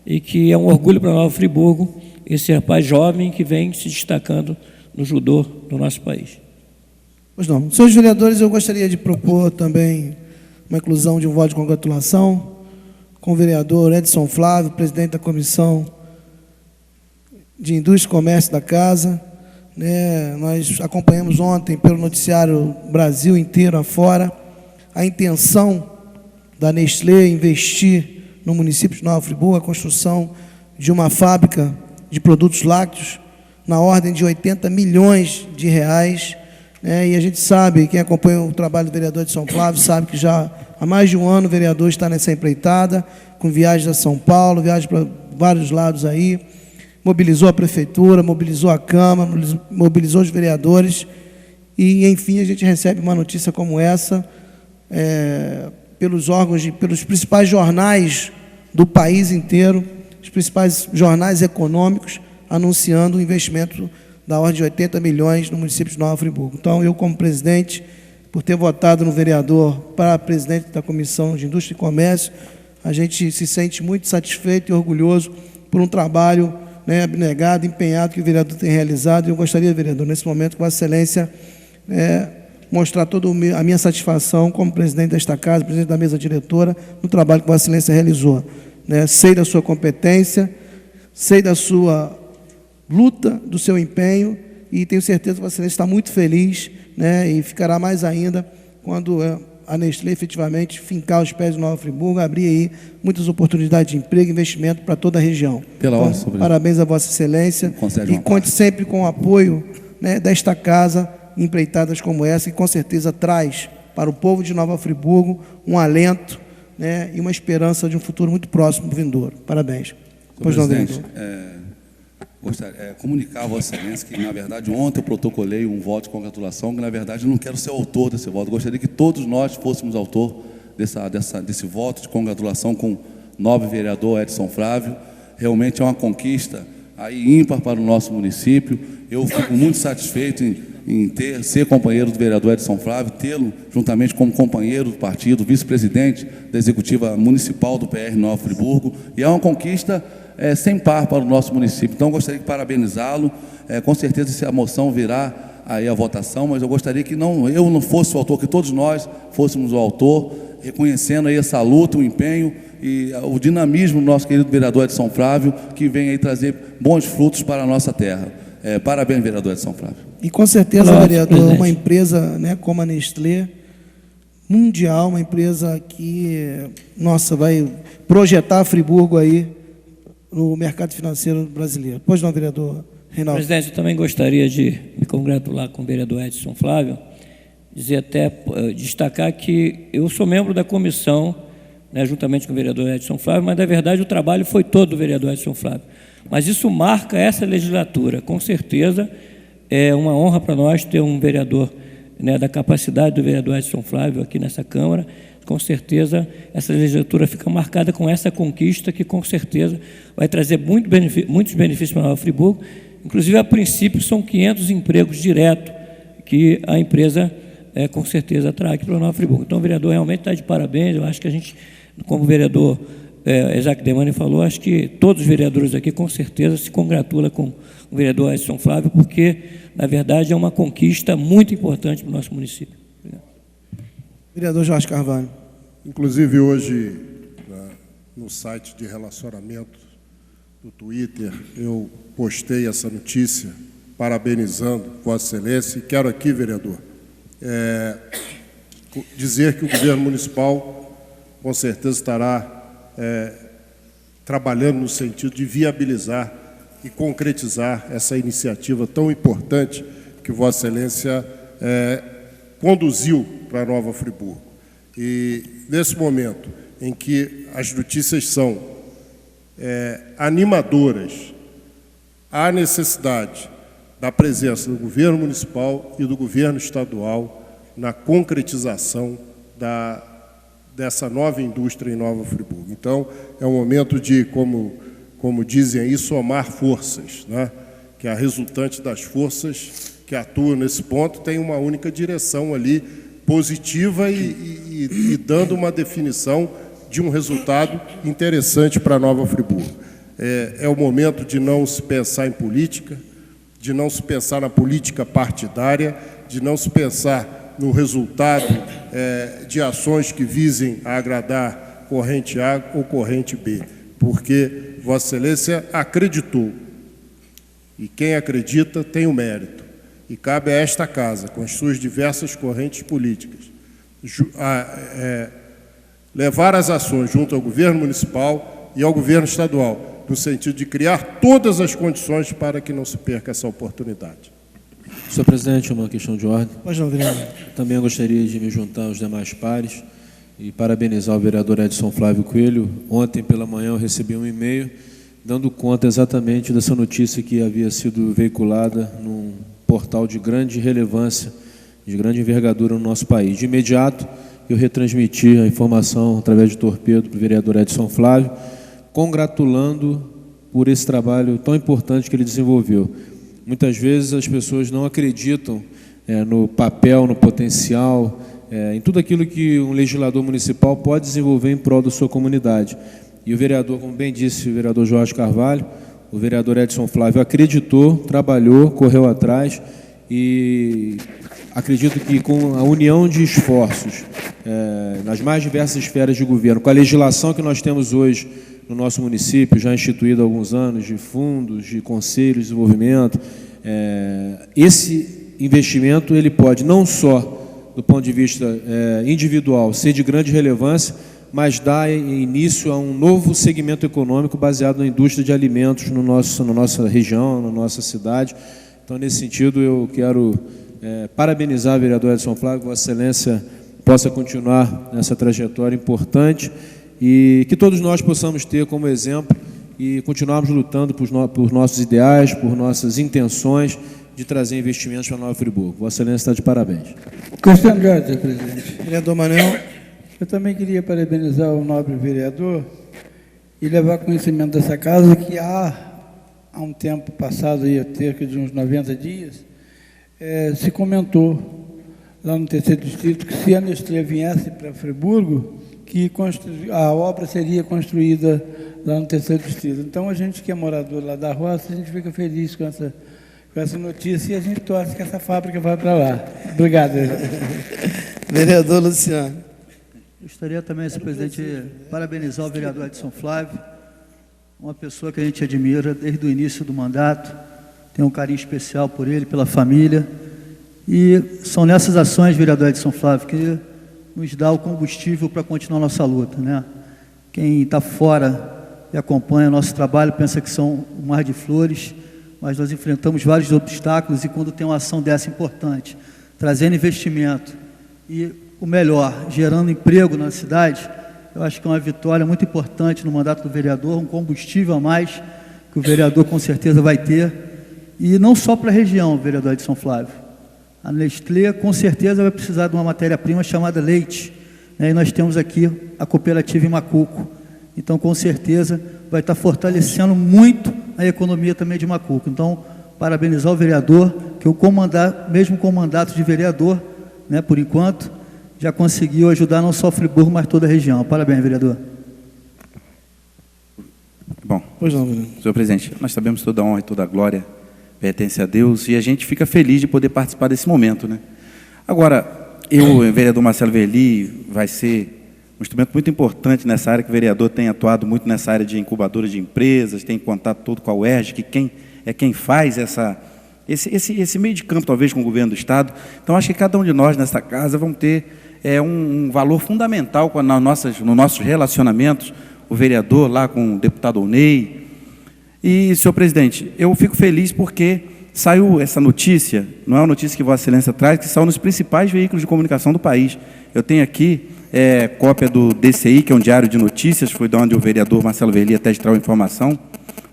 e que é um orgulho para Nova Friburgo esse rapaz jovem que vem se destacando no judô do nosso país. Pois não. Senhores vereadores, eu gostaria de propor também uma inclusão de um voto de congratulação com o vereador Edson Flávio, presidente da Comissão de Indústria e Comércio da Casa. Nós acompanhamos ontem pelo noticiário Brasil inteiro afora a intenção da Nestlé investir no município de Nova Friburgo a construção de uma fábrica de produtos lácteos na ordem de 80 milhões de reais. E a gente sabe, quem acompanha o trabalho do vereador de São Flávio, sabe que já há mais de um ano o vereador está nessa empreitada, com viagens a São Paulo, viagens para vários lados aí, mobilizou a prefeitura, mobilizou a Câmara, mobilizou os vereadores, e, enfim, a gente recebe uma notícia como essa, pelos órgãos, pelos principais jornais do país inteiro, os principais jornais econômicos, anunciando o investimento da ordem de 80 milhões no município de Nova Friburgo. Então, eu, como presidente, por ter votado no vereador para presidente da Comissão de Indústria e Comércio, a gente se sente muito satisfeito e orgulhoso por um trabalho abnegado, empenhado que o vereador tem realizado. E eu gostaria, vereador, nesse momento, com Vossa Excelência, mostrar toda a minha satisfação como presidente desta casa, presidente da mesa diretora, no trabalho que Vossa Excelência realizou. Sei da sua competência, sei da sua luta, do seu empenho, e tenho certeza que Vossa Excelência está muito feliz, e ficará mais ainda quando a Nestlé efetivamente fincar os pés de Nova Friburgo, abrir aí muitas oportunidades de emprego e investimento para toda a região. Então, parabéns a Vossa Excelência e conte sempre com o apoio desta casa, empreitadas como essa, que com certeza traz para o povo de Nova Friburgo um alento e uma esperança de um futuro muito próximo vindouro. Parabéns. Pois não, vereador. Gostaria comunicar a Vossa Excelência que, na verdade, ontem eu protocolei um voto de congratulação, que, na verdade, eu não quero ser autor desse voto. Gostaria que todos nós fôssemos autor desse voto de congratulação com o nobre vereador Edson Flávio. Realmente é uma conquista aí ímpar para o nosso município. Eu fico muito satisfeito em ser companheiro do vereador Edson Flávio, tê-lo juntamente como companheiro do partido, vice-presidente da Executiva Municipal do PR Nova Friburgo, e é uma conquista sem par para o nosso município. Então, eu gostaria de parabenizá-lo. Com certeza, essa moção virá aí a votação, mas eu gostaria que eu não fosse o autor, que todos nós fôssemos o autor, reconhecendo aí essa luta, o empenho e o dinamismo do nosso querido vereador Edson Flávio, que vem aí trazer bons frutos para a nossa terra. Parabéns, vereador Edson Flávio. E com certeza, vereador, uma empresa como a Nestlé, mundial, uma empresa que, vai projetar Friburgo aí no mercado financeiro brasileiro. Pois não, vereador Reinaldo? Presidente, eu também gostaria de me congratular com o vereador Edson Flávio, destacar que eu sou membro da comissão, juntamente com o vereador Edson Flávio, mas, na verdade, o trabalho foi todo do vereador Edson Flávio. Mas isso marca essa legislatura. Com certeza, é uma honra para nós ter um vereador da capacidade do vereador Edson Flávio aqui nessa Câmara. Com certeza, essa legislatura fica marcada com essa conquista que, com certeza, vai trazer muitos benefícios para Nova Friburgo. Inclusive, a princípio, são 500 empregos diretos que a empresa, com certeza, trará aqui para Nova Friburgo. Então, o vereador realmente está de parabéns. Eu acho que a gente, como o vereador Isaac Demani falou, acho que todos os vereadores aqui, com certeza, se congratulam com o vereador Edson Flávio, porque, na verdade, é uma conquista muito importante para o nosso município. Vereador Jorge Carvalho. Inclusive, hoje, no site de relacionamento do Twitter, eu postei essa notícia, parabenizando Vossa Excelência, e quero aqui, vereador, dizer que o governo municipal, com certeza, estará trabalhando no sentido de viabilizar e concretizar essa iniciativa tão importante que Vossa Excelência conduziu para Nova Friburgo. E, nesse momento em que as notícias são animadoras, há necessidade da presença do governo municipal e do governo estadual na concretização dessa nova indústria em Nova Friburgo. Então, é um momento de, como como dizem aí, somar forças, né? Que a resultante das forças que atuam nesse ponto tem uma única direção ali, positiva e dando uma definição de um resultado interessante para Nova Friburgo. É o momento de não se pensar em política, de não se pensar na política partidária, de não se pensar no resultado de ações que visem a agradar corrente A ou corrente B, porque Vossa Excelência acreditou, e quem acredita tem o mérito, e cabe a esta Casa, com as suas diversas correntes políticas, levar as ações junto ao governo municipal e ao governo estadual, no sentido de criar todas as condições para que não se perca essa oportunidade. Senhor presidente, uma questão de ordem. Pois não, vereador. Também gostaria de me juntar aos demais pares e parabenizar o vereador Edson Flávio Coelho. Ontem pela manhã eu recebi um e-mail dando conta exatamente dessa notícia que havia sido veiculada num portal de grande relevância, de grande envergadura no nosso país. De imediato, eu retransmiti a informação através de torpedo para o vereador Edson Flávio, congratulando por esse trabalho tão importante que ele desenvolveu. Muitas vezes as pessoas não acreditam no papel, no potencial, em tudo aquilo que um legislador municipal pode desenvolver em prol da sua comunidade. E o vereador, como bem disse o vereador Jorge Carvalho, o vereador Edson Flávio acreditou, trabalhou, correu atrás e acredito que com a união de esforços nas mais diversas esferas de governo, com a legislação que nós temos hoje no nosso município, já instituído há alguns anos, de fundos, de conselhos de desenvolvimento, esse investimento ele pode não só do ponto de vista individual ser de grande relevância, mas dá início a um novo segmento econômico baseado na indústria de alimentos na nossa região, na nossa cidade. Então, nesse sentido, eu quero parabenizar o vereador Edson Flávio, que Vossa Excelência possa continuar nessa trajetória importante e que todos nós possamos ter como exemplo e continuarmos lutando por nossos ideais, por nossas intenções de trazer investimentos para Nova Friburgo. Vossa Excelência está de parabéns. Questão de ordem, presidente. Vereador Manuel. Eu também queria parabenizar o nobre vereador e levar conhecimento dessa casa que há um tempo passado, aí, cerca de uns 90 dias, se comentou lá no 3º Distrito que se a Nestlé viesse para Friburgo, que a obra seria construída lá no 3º Distrito. Então, a gente que é morador lá da roça, a gente fica feliz com essa notícia e a gente torce que essa fábrica vá para lá. Obrigado. Vereador Luciano. Gostaria também, senhor presidente, de parabenizar o vereador Edson Flávio, uma pessoa que a gente admira desde o início do mandato, tem um carinho especial por ele, pela família, e são nessas ações, vereador Edson Flávio, que nos dá o combustível para continuar nossa luta, né? Quem está fora e acompanha o nosso trabalho pensa que são um mar de flores, mas nós enfrentamos vários obstáculos e quando tem uma ação dessa importante, trazendo investimento e o melhor, gerando emprego na cidade, eu acho que é uma vitória muito importante no mandato do vereador, um combustível a mais que o vereador com certeza vai ter, e não só para a região, vereador Edson Flávio. A Nestlé com certeza vai precisar de uma matéria-prima chamada leite, né? E nós temos aqui a cooperativa em Macuco, então com certeza vai estar fortalecendo muito a economia também de Macuco. Então, parabenizar o vereador, que mesmo com o mandato de vereador, né, por enquanto, já conseguiu ajudar não só Friburgo, mas toda a região. Parabéns, vereador. Bom, senhor presidente, nós sabemos que toda a honra e toda a glória pertence a Deus e a gente fica feliz de poder participar desse momento, né? Agora, o vereador Marcelo Verli vai ser um instrumento muito importante nessa área, que o vereador tem atuado muito nessa área de incubadora de empresas, tem contato todo com a UERJ, que quem faz esse meio de campo, talvez, com o governo do Estado. Então, acho que cada um de nós nessa casa vamos ter um valor fundamental nos nossos relacionamentos, o vereador lá com o deputado Onei. E, senhor presidente, eu fico feliz porque saiu essa notícia, não é uma notícia que Vossa Excelência traz, que saiu nos principais veículos de comunicação do país. Eu tenho aqui cópia do DCI, que é um diário de notícias, foi de onde o vereador Marcelo Verli até extraiu a informação.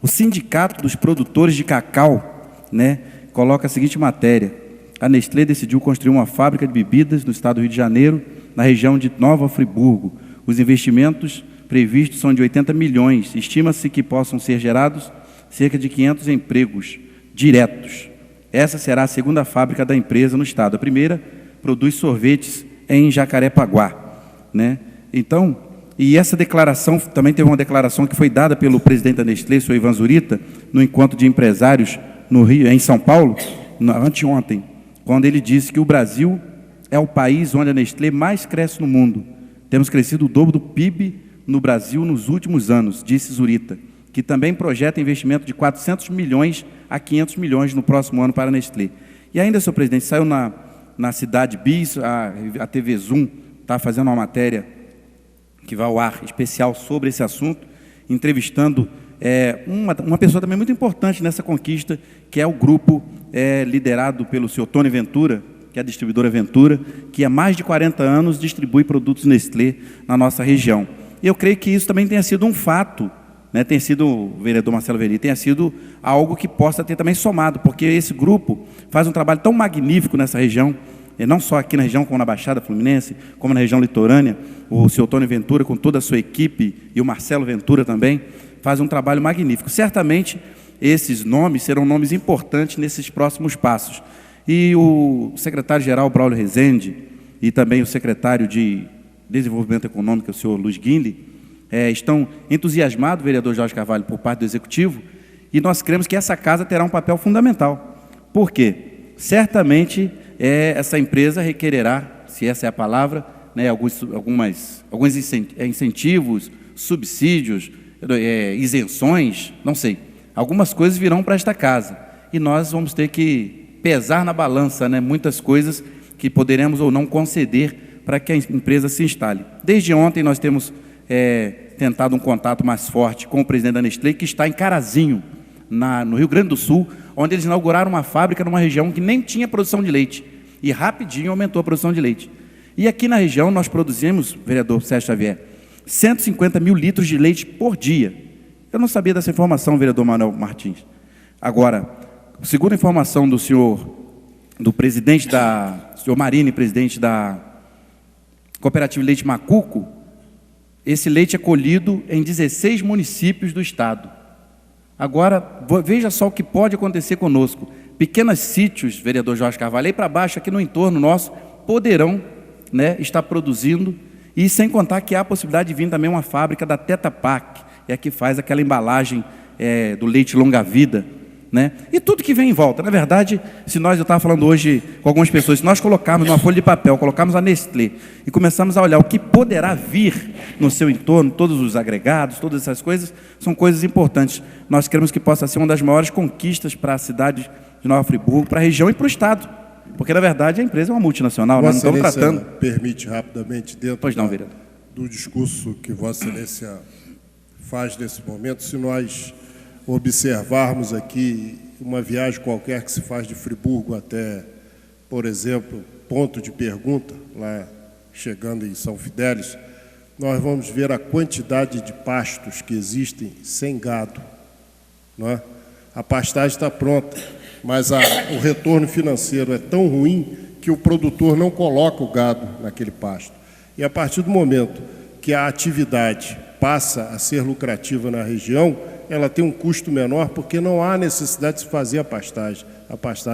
O Sindicato dos Produtores de Cacau, né, coloca a seguinte matéria: a Nestlé decidiu construir uma fábrica de bebidas no estado do Rio de Janeiro, na região de Nova Friburgo. Os investimentos previstos são de 80 milhões. Estima-se que possam ser gerados cerca de 500 empregos diretos. Essa será a segunda fábrica da empresa no estado. A primeira produz sorvetes em Jacarepaguá, né? Então, e essa declaração, também teve uma declaração que foi dada pelo presidente da Nestlé, o senhor Ivan Zurita, no encontro de empresários no Rio, em São Paulo, anteontem, quando ele disse que o Brasil é o país onde a Nestlé mais cresce no mundo. Temos crescido o dobro do PIB no Brasil nos últimos anos, disse Zurita, que também projeta investimento de 400 milhões a 500 milhões no próximo ano para a Nestlé. E ainda, senhor presidente, saiu na Cidade Bis, a TV Zoom está fazendo uma matéria que vai ao ar especial sobre esse assunto, entrevistando uma pessoa também muito importante nessa conquista, que é o grupo liderado pelo senhor Tony Ventura, que é a distribuidora Ventura, que há mais de 40 anos distribui produtos Nestlé na nossa região. E eu creio que isso também tenha sido um fato, né, tem sido, o vereador Marcelo Verli, tenha sido algo que possa ter também somado, porque esse grupo faz um trabalho tão magnífico nessa região, não só aqui na região, como na Baixada Fluminense, como na região litorânea. O senhor Tony Ventura, com toda a sua equipe, e o Marcelo Ventura também, faz um trabalho magnífico. Certamente, esses nomes serão nomes importantes nesses próximos passos. E o secretário-geral, Braulio Rezende, e também o secretário de Desenvolvimento Econômico, o senhor Luiz Guinle, estão entusiasmados, vereador Jorge Carvalho, por parte do Executivo, e nós cremos que essa casa terá um papel fundamental. Por quê? Certamente, essa empresa requererá, se essa é a palavra, né, alguns incentivos, subsídios, isenções, não sei. Algumas coisas virão para esta casa, e nós vamos ter que pesar na balança, né, muitas coisas que poderemos ou não conceder para que a empresa se instale. Desde ontem nós temos tentado um contato mais forte com o presidente da Nestlé, que está em Carazinho, no Rio Grande do Sul, onde eles inauguraram uma fábrica numa região que nem tinha produção de leite, e rapidinho aumentou a produção de leite. E aqui na região nós produzimos, vereador Sérgio Xavier, 150 mil litros de leite por dia. Eu não sabia dessa informação, vereador Manuel Martins. Agora, segundo a informação do presidente senhor Marini, presidente da Cooperativa Leite Macuco, esse leite é colhido em 16 municípios do estado. Agora, veja só o que pode acontecer conosco. Pequenos sítios, vereador Jorge Carvalho, aí para baixo, aqui no entorno nosso, poderão, né, estar produzindo, e sem contar que há a possibilidade de vir também uma fábrica da Teta Pak, que faz aquela embalagem do leite longa-vida, né? E tudo que vem em volta. Na verdade, eu estava falando hoje com algumas pessoas, se nós colocarmos numa folha de papel, colocarmos a Nestlé e começarmos a olhar o que poderá vir no seu entorno, todos os agregados, todas essas coisas, são coisas importantes. Nós queremos que possa ser uma das maiores conquistas para a cidade de Nova Friburgo, para a região e para o estado, porque na verdade a empresa é uma multinacional, nós não estamos tratando. Permite rapidamente, dentro do discurso que Vossa Excelência faz nesse momento, se nós observarmos aqui uma viagem qualquer que se faz de Friburgo até, por exemplo, ponto de pergunta, lá chegando em São Fidélis, nós vamos ver a quantidade de pastos que existem sem gado, não é? A pastagem está pronta, mas o retorno financeiro é tão ruim que o produtor não coloca o gado naquele pasto. E a partir do momento que a atividade passa a ser lucrativa na região, ela tem um custo menor, porque não há necessidade de se fazer a pastagem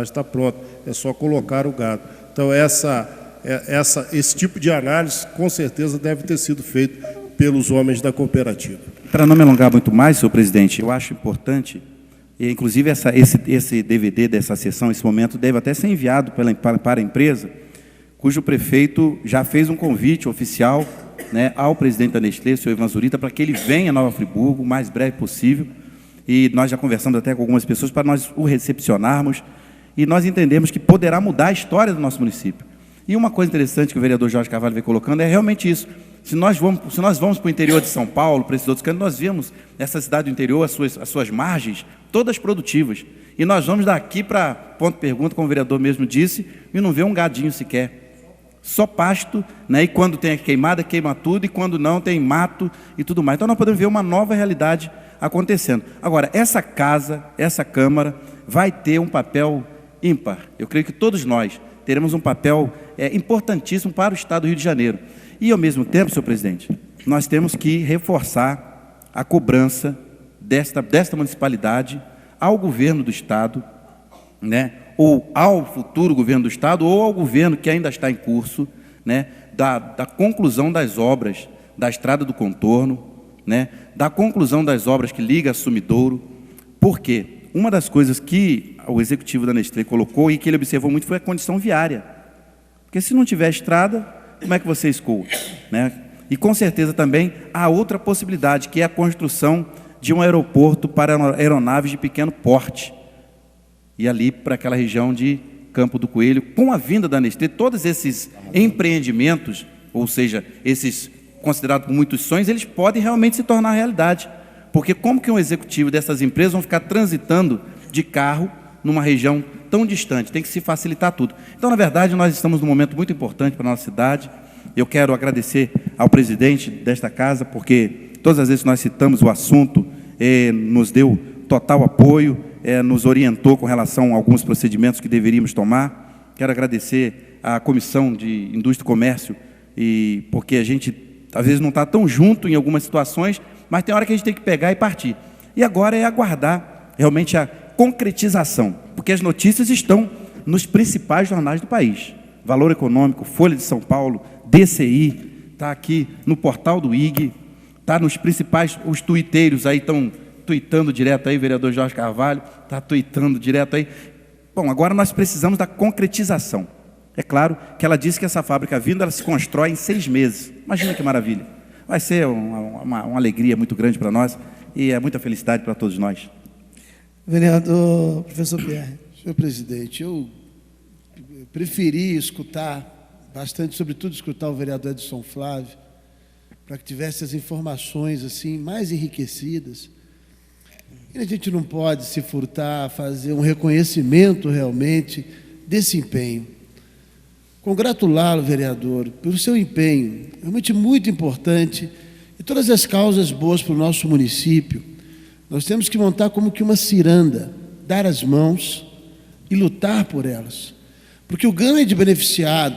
está pronta, é só colocar o gado. Então, esse tipo de análise, com certeza, deve ter sido feito pelos homens da cooperativa. Para não me alongar muito mais, senhor presidente, eu acho importante, e inclusive esse DVD dessa sessão, esse momento, deve até ser enviado para a empresa, cujo prefeito já fez um convite oficial, né, ao presidente da Nestlé, o senhor Ivan Zurita, para que ele venha a Nova Friburgo o mais breve possível, e nós já conversamos até com algumas pessoas para nós o recepcionarmos, e nós entendemos que poderá mudar a história do nosso município. E uma coisa interessante que o vereador Jorge Carvalho vem colocando é realmente isso. Se nós vamos para o interior de São Paulo, para esses outros cantos, nós vemos essa cidade do interior, as suas margens, todas produtivas. E nós vamos daqui para ponto de pergunta, como o vereador mesmo disse, e não vê um gadinho sequer. Só pasto, né? E quando tem a queimada, queima tudo, e quando não, tem mato e tudo mais. Então, nós podemos ver uma nova realidade acontecendo. Agora, essa casa, essa Câmara, vai ter um papel ímpar. Eu creio que todos nós teremos um papel importantíssimo para o Estado do Rio de Janeiro. E, ao mesmo tempo, senhor presidente, nós temos que reforçar a cobrança desta municipalidade ao governo do Estado, né, ou ao futuro governo do Estado, ou ao governo que ainda está em curso, né, da conclusão das obras da Estrada do Contorno, né, da conclusão das obras que liga a Sumidouro. Por quê? Uma das coisas que o executivo da Nestlé colocou e que ele observou muito foi a condição viária. Porque se não tiver estrada, como é que você escoa, né? E com certeza também há outra possibilidade, que é a construção de um aeroporto para aeronaves de pequeno porte. E ali para aquela região de Campo do Coelho, com a vinda da Nestlé, todos esses empreendimentos, ou seja, esses considerados por muitos sonhos, eles podem realmente se tornar realidade. Porque como que um executivo dessas empresas vão ficar transitando de carro numa região tão distante? Tem que se facilitar tudo. Então, na verdade, nós estamos num momento muito importante para a nossa cidade. Eu quero agradecer ao presidente desta casa, porque todas as vezes que nós citamos o assunto, nos deu total apoio, nos orientou com relação a alguns procedimentos que deveríamos tomar. Quero agradecer à Comissão de Indústria e Comércio, porque a gente, às vezes, não está tão junto em algumas situações, mas tem hora que a gente tem que pegar e partir. E agora é aguardar realmente a concretização, porque as notícias estão nos principais jornais do país. Valor Econômico, Folha de São Paulo, DCI, está aqui no portal do IG, está nos principais, os tuiteiros aí estão tuitando direto aí, o vereador Jorge Carvalho está tuitando direto aí. Bom, agora nós precisamos da concretização. É claro que ela disse que essa fábrica vindo, ela se constrói em 6 meses. Imagina que maravilha. Vai ser uma alegria muito grande para nós e é muita felicidade para todos nós. Vereador professor Pierre. Senhor presidente, eu preferi escutar bastante, sobretudo escutar o vereador Edson Flávio, para que tivesse as informações assim mais enriquecidas. E a gente não pode se furtar a fazer um reconhecimento realmente desse empenho. Congratulá-lo, vereador, pelo seu empenho, realmente muito importante, e todas as causas boas para o nosso município. Nós temos que montar como que uma ciranda, dar as mãos e lutar por elas. Porque o grande beneficiado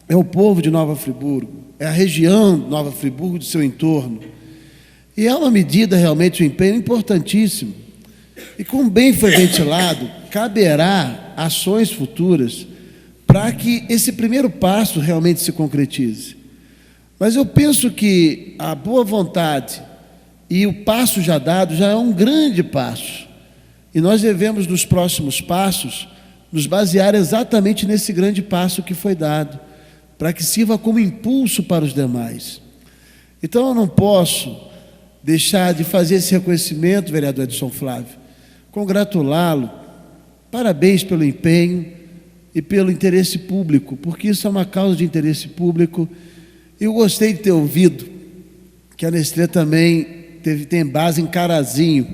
é o povo de Nova Friburgo, é a região de Nova Friburgo e do seu entorno. E é uma medida realmente, um empenho importantíssimo. E como bem foi ventilado, caberá ações futuras para que esse primeiro passo realmente se concretize. Mas eu penso que a boa vontade e o passo já dado já é um grande passo. E nós devemos, nos próximos passos, nos basear exatamente nesse grande passo que foi dado, para que sirva como impulso para os demais. Então eu não posso deixar de fazer esse reconhecimento, vereador Edson Flávio, congratulá-lo, parabéns pelo empenho e pelo interesse público, porque isso é uma causa de interesse público. Eu gostei de ter ouvido que a Nestlé também tem base em Carazinho.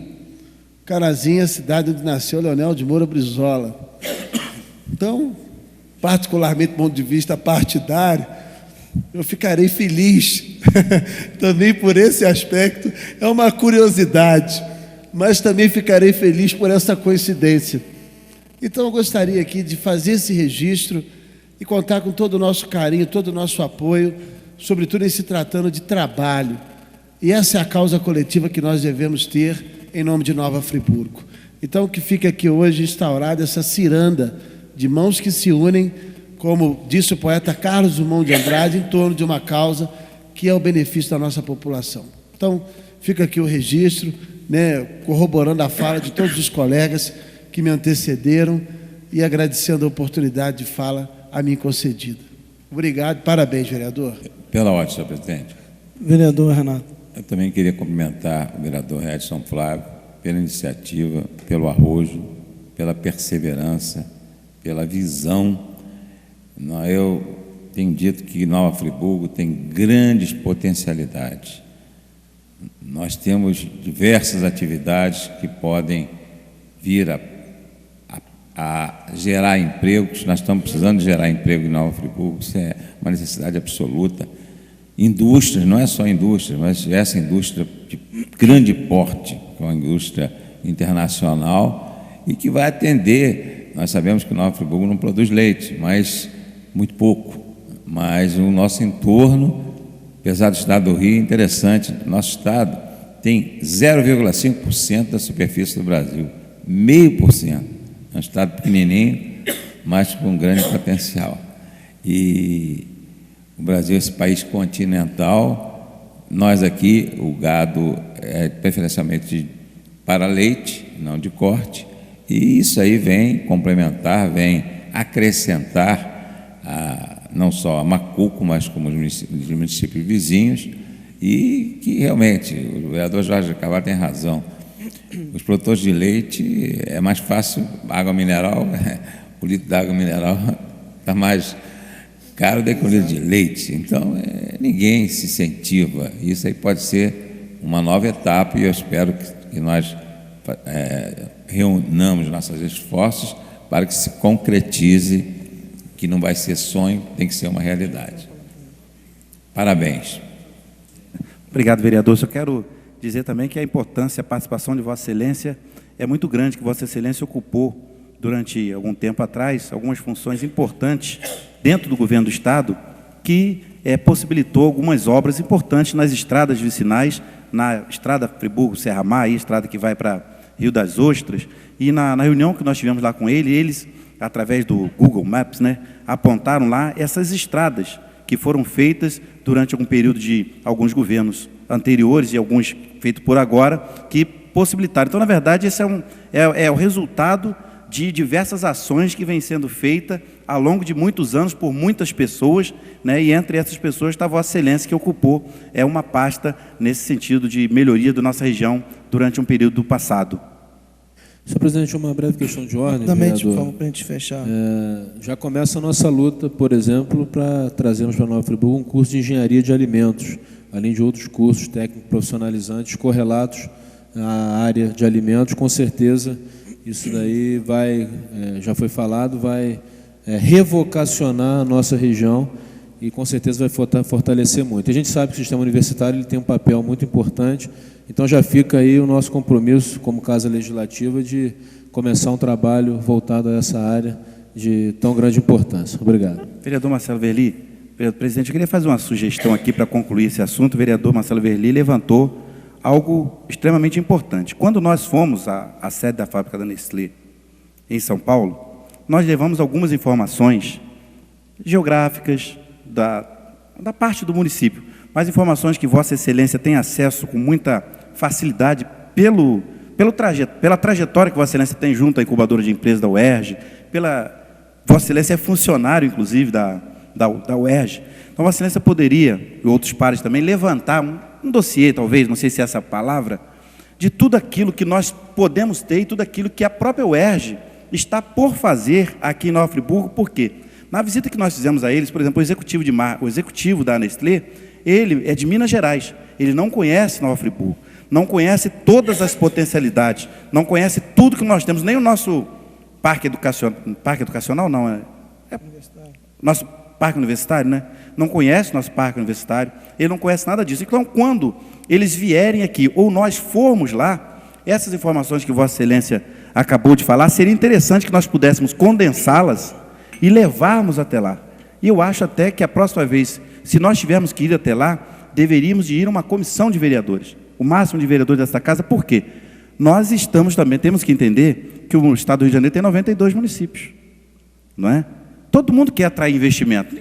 Carazinho é a cidade onde nasceu Leonel de Moura Brizola. Então, particularmente do ponto de vista partidário, eu ficarei feliz também por esse aspecto. É uma curiosidade, mas também ficarei feliz por essa coincidência. Então eu gostaria aqui de fazer esse registro e contar com todo o nosso carinho, todo o nosso apoio, sobretudo em se tratando de trabalho. E essa é a causa coletiva que nós devemos ter em nome de Nova Friburgo. Então que fique aqui hoje instaurada essa ciranda de mãos que se unem, como disse o poeta Carlos Drummond de Andrade, em torno de uma causa que é o benefício da nossa população. Então fica aqui o registro, né, corroborando a fala de todos os colegas que me antecederam e agradecendo a oportunidade de fala a mim concedida. Obrigado, parabéns, vereador. Pela ordem, senhor presidente. Vereador Renato. Eu também queria cumprimentar o vereador Edson Flávio pela iniciativa, pelo arrojo, pela perseverança, pela visão. Eu tenho dito que Nova Friburgo tem grandes potencialidades. Nós temos diversas atividades que podem vir a gerar empregos. Nós estamos precisando de gerar emprego em Nova Friburgo, isso é uma necessidade absoluta. Indústrias, não é só indústria, mas essa indústria de grande porte, que é uma indústria internacional e que vai atender. Nós sabemos que Nova Friburgo não produz leite, mas muito pouco. Mas o nosso entorno apesar do estado do Rio, interessante, nosso estado tem 0,5% da superfície do Brasil, 0,5%. É um estado pequenininho, mas com grande potencial. E o Brasil, esse país continental, nós aqui, o gado é preferencialmente para leite, não de corte, e isso aí vem complementar, vem acrescentar não só a Macuco, mas como os municípios vizinhos, e que realmente, o vereador Jorge Carvalho tem razão, os produtores de leite é mais fácil, água mineral, o litro de água mineral está mais caro do que o litro de leite, então ninguém se incentiva, isso aí pode ser uma nova etapa, e eu espero que nós reunamos nossos esforços para que se concretize, que não vai ser sonho, tem que ser uma realidade. Parabéns. Obrigado, vereador. Só quero dizer também que a importância, a participação de Vossa Excelência é muito grande, que Vossa Excelência ocupou durante algum tempo atrás algumas funções importantes dentro do governo do Estado, que possibilitou algumas obras importantes nas estradas vicinais, na estrada Friburgo-Serra Mar, estrada que vai para Rio das Ostras, e na reunião que nós tivemos lá com ele, eles, através do Google Maps, apontaram lá essas estradas que foram feitas durante algum período de alguns governos anteriores e alguns feitos por agora, que possibilitaram. Então, na verdade, esse é o resultado de diversas ações que vêm sendo feitas ao longo de muitos anos por muitas pessoas, e entre essas pessoas está a Vossa Excelência, que ocupou uma pasta nesse sentido de melhoria da nossa região durante um período passado. Senhor presidente, uma breve questão de ordem, Rapidamente, vereador. por favor, para a gente fechar. Já começa a nossa luta, por exemplo, para trazermos para Nova Friburgo um curso de engenharia de alimentos, além de outros cursos técnicos profissionalizantes correlatos à área de alimentos. Com certeza, isso daí vai, já foi falado, vai revocacionar a nossa região e com certeza vai fortalecer muito. A gente sabe que o sistema universitário ele tem um papel muito importante, então já fica aí o nosso compromisso como Casa Legislativa de começar um trabalho voltado a essa área de tão grande importância. Obrigado. Vereador Marcelo Verli, vereador presidente, eu queria fazer uma sugestão aqui para concluir esse assunto. O vereador Marcelo Verli levantou algo extremamente importante. Quando nós fomos à sede da fábrica da Nestlé em São Paulo, nós levamos algumas informações geográficas da parte do município, mas informações que Vossa Excelência tem acesso com muita facilidade pela trajetória que Vossa Excelência tem junto à incubadora de empresas da UERJ, Vossa Excelência é funcionário, inclusive, da UERJ. Então, Vossa Excelência poderia, e outros pares também, levantar um dossiê, talvez, não sei se é essa a palavra, de tudo aquilo que nós podemos ter e tudo aquilo que a própria UERJ está por fazer aqui em Nova Friburgo. Por quê? Na visita que nós fizemos a eles, por exemplo, o executivo da Nestlé, ele é de Minas Gerais, ele não conhece Nova Friburgo, não conhece todas as potencialidades, não conhece tudo que nós temos, nem o nosso parque educacional não, nosso parque universitário, não conhece nosso parque universitário, ele não conhece nada disso. Então, quando eles vierem aqui, ou nós formos lá, essas informações que Vossa Excelência acabou de falar, seria interessante que nós pudéssemos condensá-las e levarmos até lá. E eu acho até que a próxima vez, se nós tivermos que ir até lá, deveríamos de ir a uma comissão de vereadores, o máximo de vereadores desta casa. Por quê? Nós temos que entender que o estado do Rio de Janeiro tem 92 municípios, não é? Todo mundo quer atrair investimento,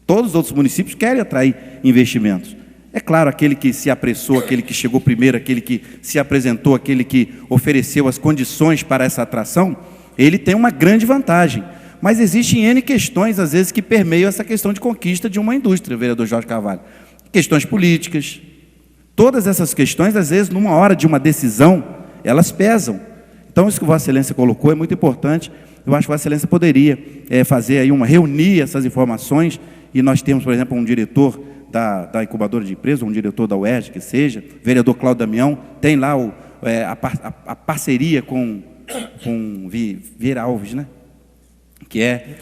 todos os outros municípios querem atrair investimentos. É claro, aquele que se apressou, aquele que chegou primeiro, aquele que se apresentou, aquele que ofereceu as condições para essa atração, ele tem uma grande vantagem. Mas existem N questões, às vezes, que permeiam essa questão de conquista de uma indústria, vereador Jorge Carvalho. Questões políticas. Todas essas questões, às vezes, numa hora de uma decisão, elas pesam. Então, isso que Vossa Excelência colocou é muito importante. Eu acho que Vossa Excelência poderia fazer aí reunir essas informações, e nós temos, por exemplo, um diretor da incubadora de empresas, um diretor da UERJ, que seja, vereador Cláudio Damião, tem lá a parceria com Vieira Alves, que é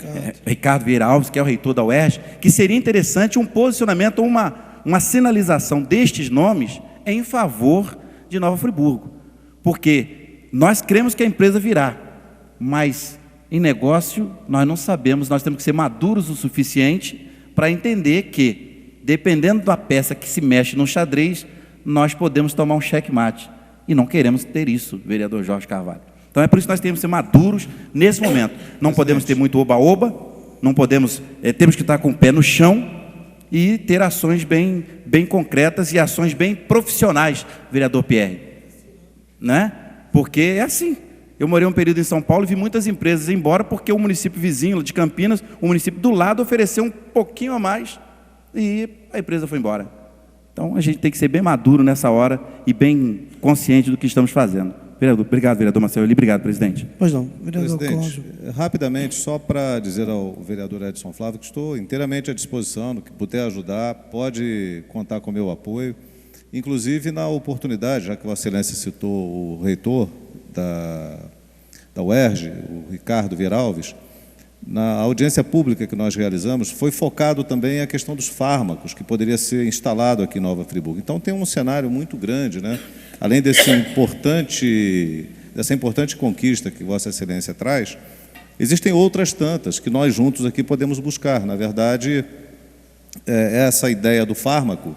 Ricardo Vieira Alves, que é o reitor da UERJ, que seria interessante um posicionamento, uma sinalização destes nomes em favor de Nova Friburgo, porque nós cremos que a empresa virá, mas em negócio nós não sabemos, nós temos que ser maduros o suficiente para entender que dependendo da peça que se mexe no xadrez, nós podemos tomar um checkmate. E não queremos ter isso, vereador Jorge Carvalho. Então é por isso que nós temos que ser maduros nesse momento. Não podemos ter muito oba-oba, não podemos, temos que estar com o pé no chão e ter ações bem concretas e ações bem profissionais, vereador Pierre. Né? Porque é assim. Eu morei um período em São Paulo e vi muitas empresas ir embora porque o município vizinho de Campinas, o município do lado, ofereceu um pouquinho a mais e a empresa foi embora. Então, a gente tem que ser bem maduro nessa hora e bem consciente do que estamos fazendo. Vereador, obrigado, vereador Marcelo Verli. Obrigado, presidente. Pois não, vereador Presidente, rapidamente, só para dizer ao vereador Edson Flávio que estou inteiramente à disposição, no que puder ajudar, pode contar com o meu apoio. Inclusive, na oportunidade, já que Vossa Excelência citou o reitor da UERJ, o Ricardo Vieralves, na audiência pública que nós realizamos, foi focado também a questão dos fármacos, que poderia ser instalado aqui em Nova Friburgo. Então, tem um cenário muito grande, né? Além dessa importante conquista que Vossa Excelência traz, existem outras tantas que nós juntos aqui podemos buscar. Na verdade, essa ideia do fármaco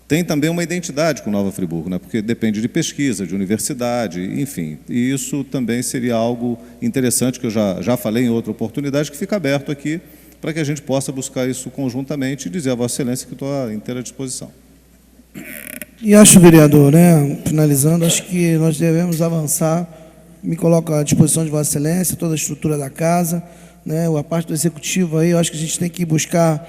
tem também uma identidade com Nova Friburgo, né? Porque depende de pesquisa, de universidade, enfim. E isso também seria algo interessante, que eu já falei em outra oportunidade, que fica aberto aqui para que a gente possa buscar isso conjuntamente e dizer a Vossa Excelência que estou à inteira disposição. E acho, vereador, né, finalizando, acho que nós devemos avançar. Me coloco à disposição de Vossa Excelência, toda a estrutura da casa, né, a parte do executivo aí, eu acho que a gente tem que buscar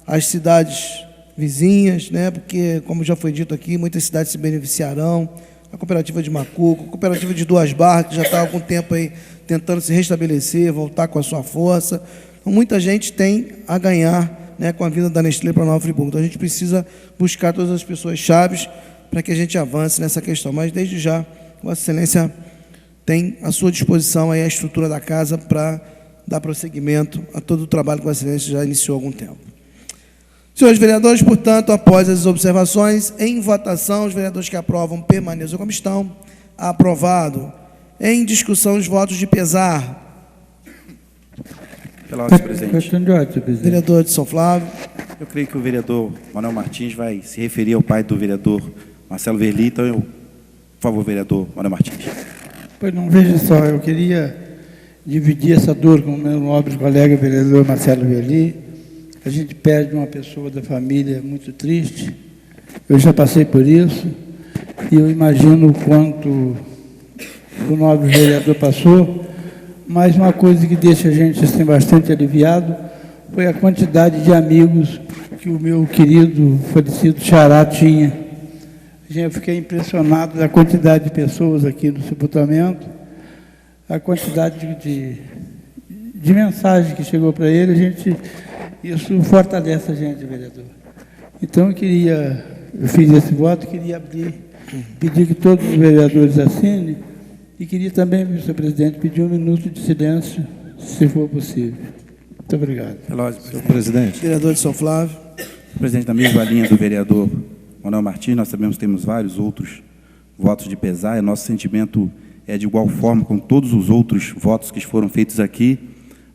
as cidades vizinhas, né, porque, como já foi dito aqui, muitas cidades se beneficiarão. A cooperativa de Macuco, a cooperativa de Duas Barras, que já está há algum tempo aí tentando se restabelecer, voltar com a sua força. Então, muita gente tem a ganhar, né, com a vinda da Nestlé para Nova Friburgo. Então, a gente precisa buscar todas as pessoas chaves para que a gente avance nessa questão. Mas, desde já, Vossa Excelência tem à sua disposição aí a estrutura da casa para dar prosseguimento a todo o trabalho que Vossa Excelência já iniciou há algum tempo. Senhores vereadores, portanto, após as observações, em votação, os vereadores que aprovam permaneçam como estão. Aprovado. Em discussão, os votos de pesar. Pela ordem, presidente. Questão de ordem, presidente. Vereador Edson Flávio. Eu creio que o vereador Manuel Martins vai se referir ao pai do vereador Marcelo Verli. Então, por favor, vereador Manuel Martins. Pois não, veja só, eu queria dividir essa dor com o meu nobre colega vereador Marcelo Verli. A gente perde uma pessoa da família muito triste. Eu já passei por isso e eu imagino o quanto o nobre vereador passou. Mas uma coisa que deixa a gente assim, bastante aliviado foi a quantidade de amigos que o meu querido falecido Xará tinha. Eu fiquei impressionado da quantidade de pessoas aqui no sepultamento, a quantidade de mensagem que chegou para ele. Isso fortalece a gente, vereador. Então, eu fiz esse voto, queria pedir que todos os vereadores assinem e queria também, vice-presidente, pedir 1 minuto de silêncio, se for possível. Muito obrigado. Senhor presidente. Vereador de São Flávio. Presidente, na mesma linha do vereador Manuel Martins, nós sabemos que temos vários outros votos de pesar, e nosso sentimento é de igual forma com todos os outros votos que foram feitos aqui.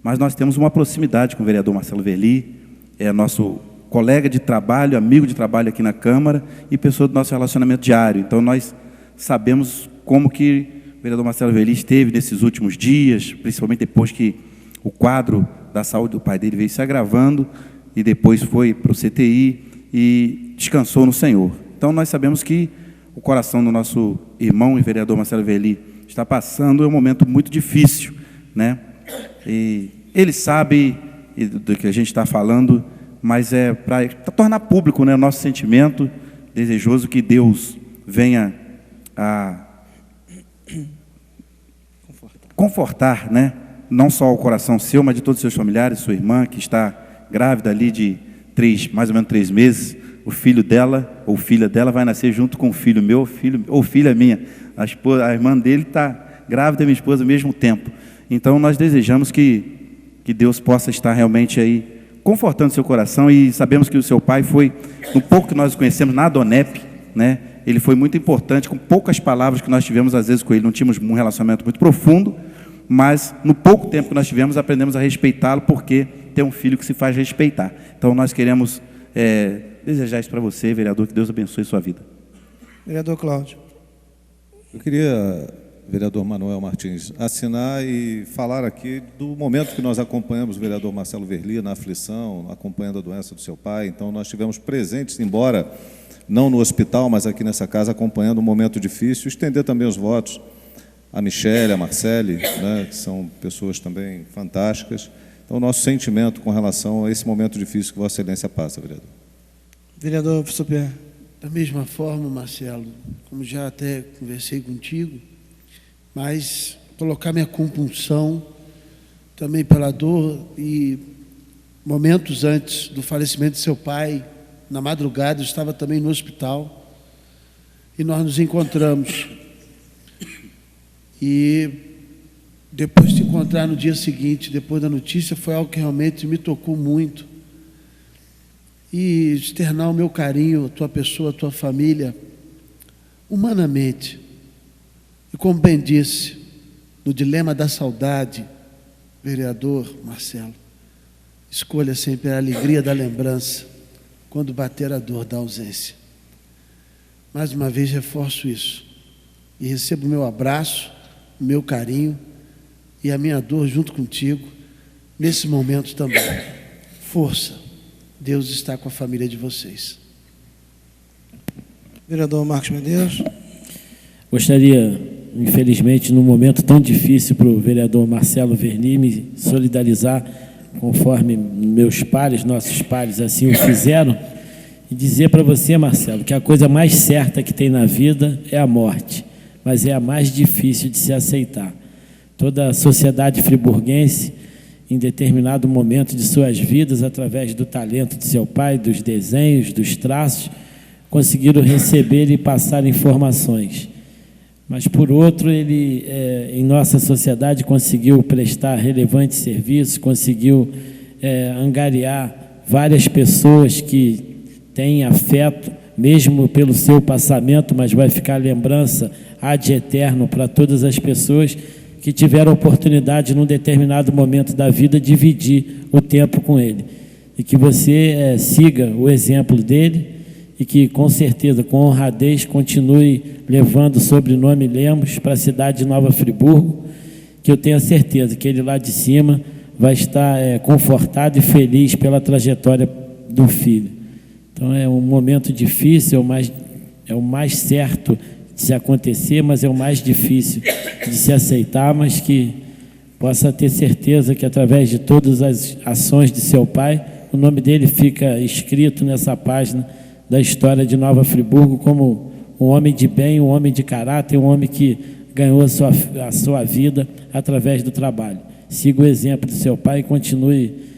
Mas nós temos uma proximidade com o vereador Marcelo Verli, é nosso colega de trabalho, amigo de trabalho aqui na Câmara e pessoa do nosso relacionamento diário. Então, nós sabemos como que o vereador Marcelo Verli esteve nesses últimos dias, principalmente depois que o quadro da saúde do pai dele veio se agravando e depois foi para o CTI e descansou no Senhor. Então, nós sabemos que o coração do nosso irmão e vereador Marcelo Verli está passando um momento muito difícil, né? E ele sabe do que a gente está falando, mas é para tornar público, né, o nosso sentimento desejoso que Deus venha a confortar, né, não só o coração seu, mas de todos os seus familiares, sua irmã, que está grávida ali de mais ou menos 3 meses, o filho dela, ou filha dela, vai nascer junto com o filho meu, ou filha minha. A irmã dele está grávida e minha esposa ao mesmo tempo. Então, nós desejamos que Deus possa estar realmente aí confortando seu coração, e sabemos que o seu pai foi, no pouco que nós conhecemos na Donep, né, ele foi muito importante, com poucas palavras que nós tivemos às vezes com ele, não tínhamos um relacionamento muito profundo, mas no pouco tempo que nós tivemos, aprendemos a respeitá-lo, porque tem um filho que se faz respeitar. Então, nós queremos desejar isso para você, vereador, que Deus abençoe sua vida. Vereador Cláudio. Eu queria, vereador Manuel Martins, assinar e falar aqui do momento que nós acompanhamos o vereador Marcelo Verli na aflição, acompanhando a doença do seu pai. Então, nós estivemos presentes, embora não no hospital, mas aqui nessa casa, acompanhando um momento difícil. Estender também os votos a Michele, a Marcele, né, que são pessoas também fantásticas. Então, o nosso sentimento com relação a esse momento difícil que Vossa Excelência passa, vereador. Vereador professor Pierre. Da mesma forma, Marcelo, como já até conversei contigo, mas colocar minha compunção também pela dor e momentos antes do falecimento de seu pai, na madrugada, eu estava também no hospital e nós nos encontramos. E depois de te encontrar no dia seguinte, depois da notícia, foi algo que realmente me tocou muito. E externar o meu carinho, a tua pessoa, a tua família, humanamente. E como bem disse, no dilema da saudade, vereador Marcelo, escolha sempre a alegria da lembrança, quando bater a dor da ausência. Mais uma vez reforço isso. E recebo o meu abraço, o meu carinho e a minha dor junto contigo, nesse momento também. Força. Deus está com a família de vocês. Vereador Marcos Medeiros. Gostaria, infelizmente, num momento tão difícil para o vereador Marcelo Verli, me solidarizar conforme meus pares, nossos pares assim o fizeram, e dizer para você, Marcelo, que a coisa mais certa que tem na vida é a morte, mas é a mais difícil de se aceitar. Toda a sociedade friburguense, em determinado momento de suas vidas, através do talento de seu pai, dos desenhos, dos traços, conseguiram receber e passar informações. Mas, por outro, ele, em nossa sociedade, conseguiu prestar relevantes serviços, conseguiu angariar várias pessoas que têm afeto, mesmo pelo seu passamento, mas vai ficar lembrança ad eterno para todas as pessoas que tiveram a oportunidade, num determinado momento da vida, de dividir o tempo com ele. E que você siga o exemplo dele e que, com certeza, com honradez, continue levando o sobrenome Lemos para a cidade de Nova Friburgo, que eu tenho a certeza que ele lá de cima vai estar confortado e feliz pela trajetória do filho. Então, é um momento difícil, é o mais certo de se acontecer, mas é o mais difícil de se aceitar, mas que possa ter certeza que, através de todas as ações de seu pai, o nome dele fica escrito nessa página da história de Nova Friburgo como um homem de bem, um homem de caráter, um homem que ganhou a sua vida através do trabalho. Siga o exemplo de seu pai e continue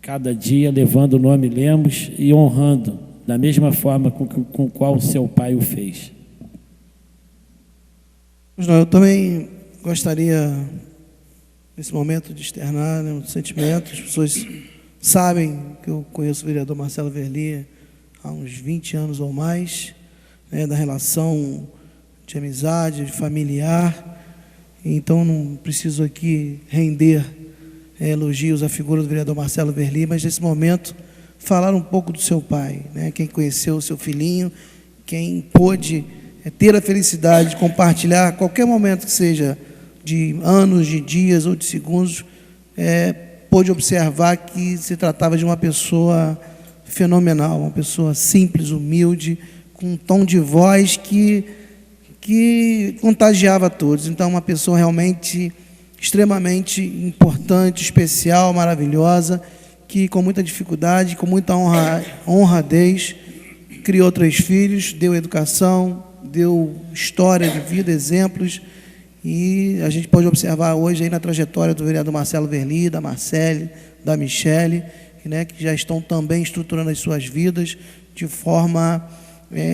cada dia levando o nome Lemos e honrando da mesma forma com qual o seu pai o fez. Eu também gostaria, nesse momento, de externar um sentimento. As pessoas sabem que eu conheço o vereador Marcelo Verli há uns 20 anos ou mais, da relação de amizade, de familiar. Então, não preciso aqui render elogios à figura do vereador Marcelo Verli, mas, nesse momento, falar um pouco do seu pai, quem conheceu o seu filhinho, quem pôde ter a felicidade de compartilhar, a qualquer momento que seja, de anos, de dias ou de segundos, pôde observar que se tratava de uma pessoa fenomenal, uma pessoa simples, humilde, com um tom de voz que contagiava a todos. Então, uma pessoa realmente extremamente importante, especial, maravilhosa, que com muita dificuldade, com muita honradez, criou 3 filhos, deu educação, deu história de vida, exemplos, e a gente pode observar hoje aí na trajetória do vereador Marcelo Verli, da Marcele, da Michele, que já estão também estruturando as suas vidas de forma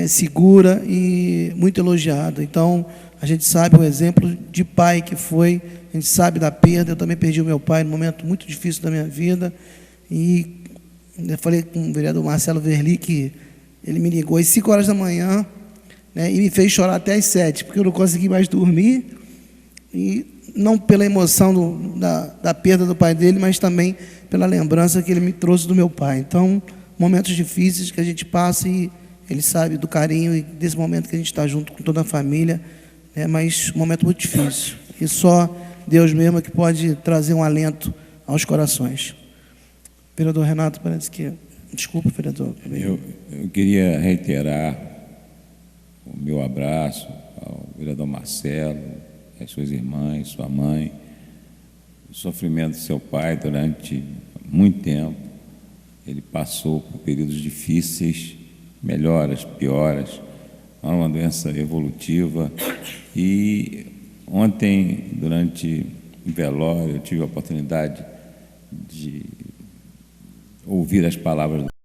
segura e muito elogiada. Então, a gente sabe o exemplo de pai que foi, a gente sabe da perda. Eu também perdi o meu pai num momento muito difícil da minha vida, e eu falei com o vereador Marcelo Verli que ele me ligou às 5 horas da manhã, e me fez chorar até às 7, porque eu não consegui mais dormir, e não pela emoção da perda do pai dele, mas também pela lembrança que ele me trouxe do meu pai. Então, momentos difíceis que a gente passa e ele sabe do carinho e desse momento que a gente está junto com toda a família, né? Mas um momento muito difícil. E só Deus mesmo é que pode trazer um alento aos corações. Vereador Renato, parece que... Desculpa, vereador. Eu queria reiterar o meu abraço ao vereador Marcelo, às suas irmãs, sua mãe, o sofrimento do seu pai durante muito tempo. Ele passou por períodos difíceis, melhoras, pioras, é uma doença evolutiva. E ontem, durante o velório, eu tive a oportunidade de ouvir as palavras do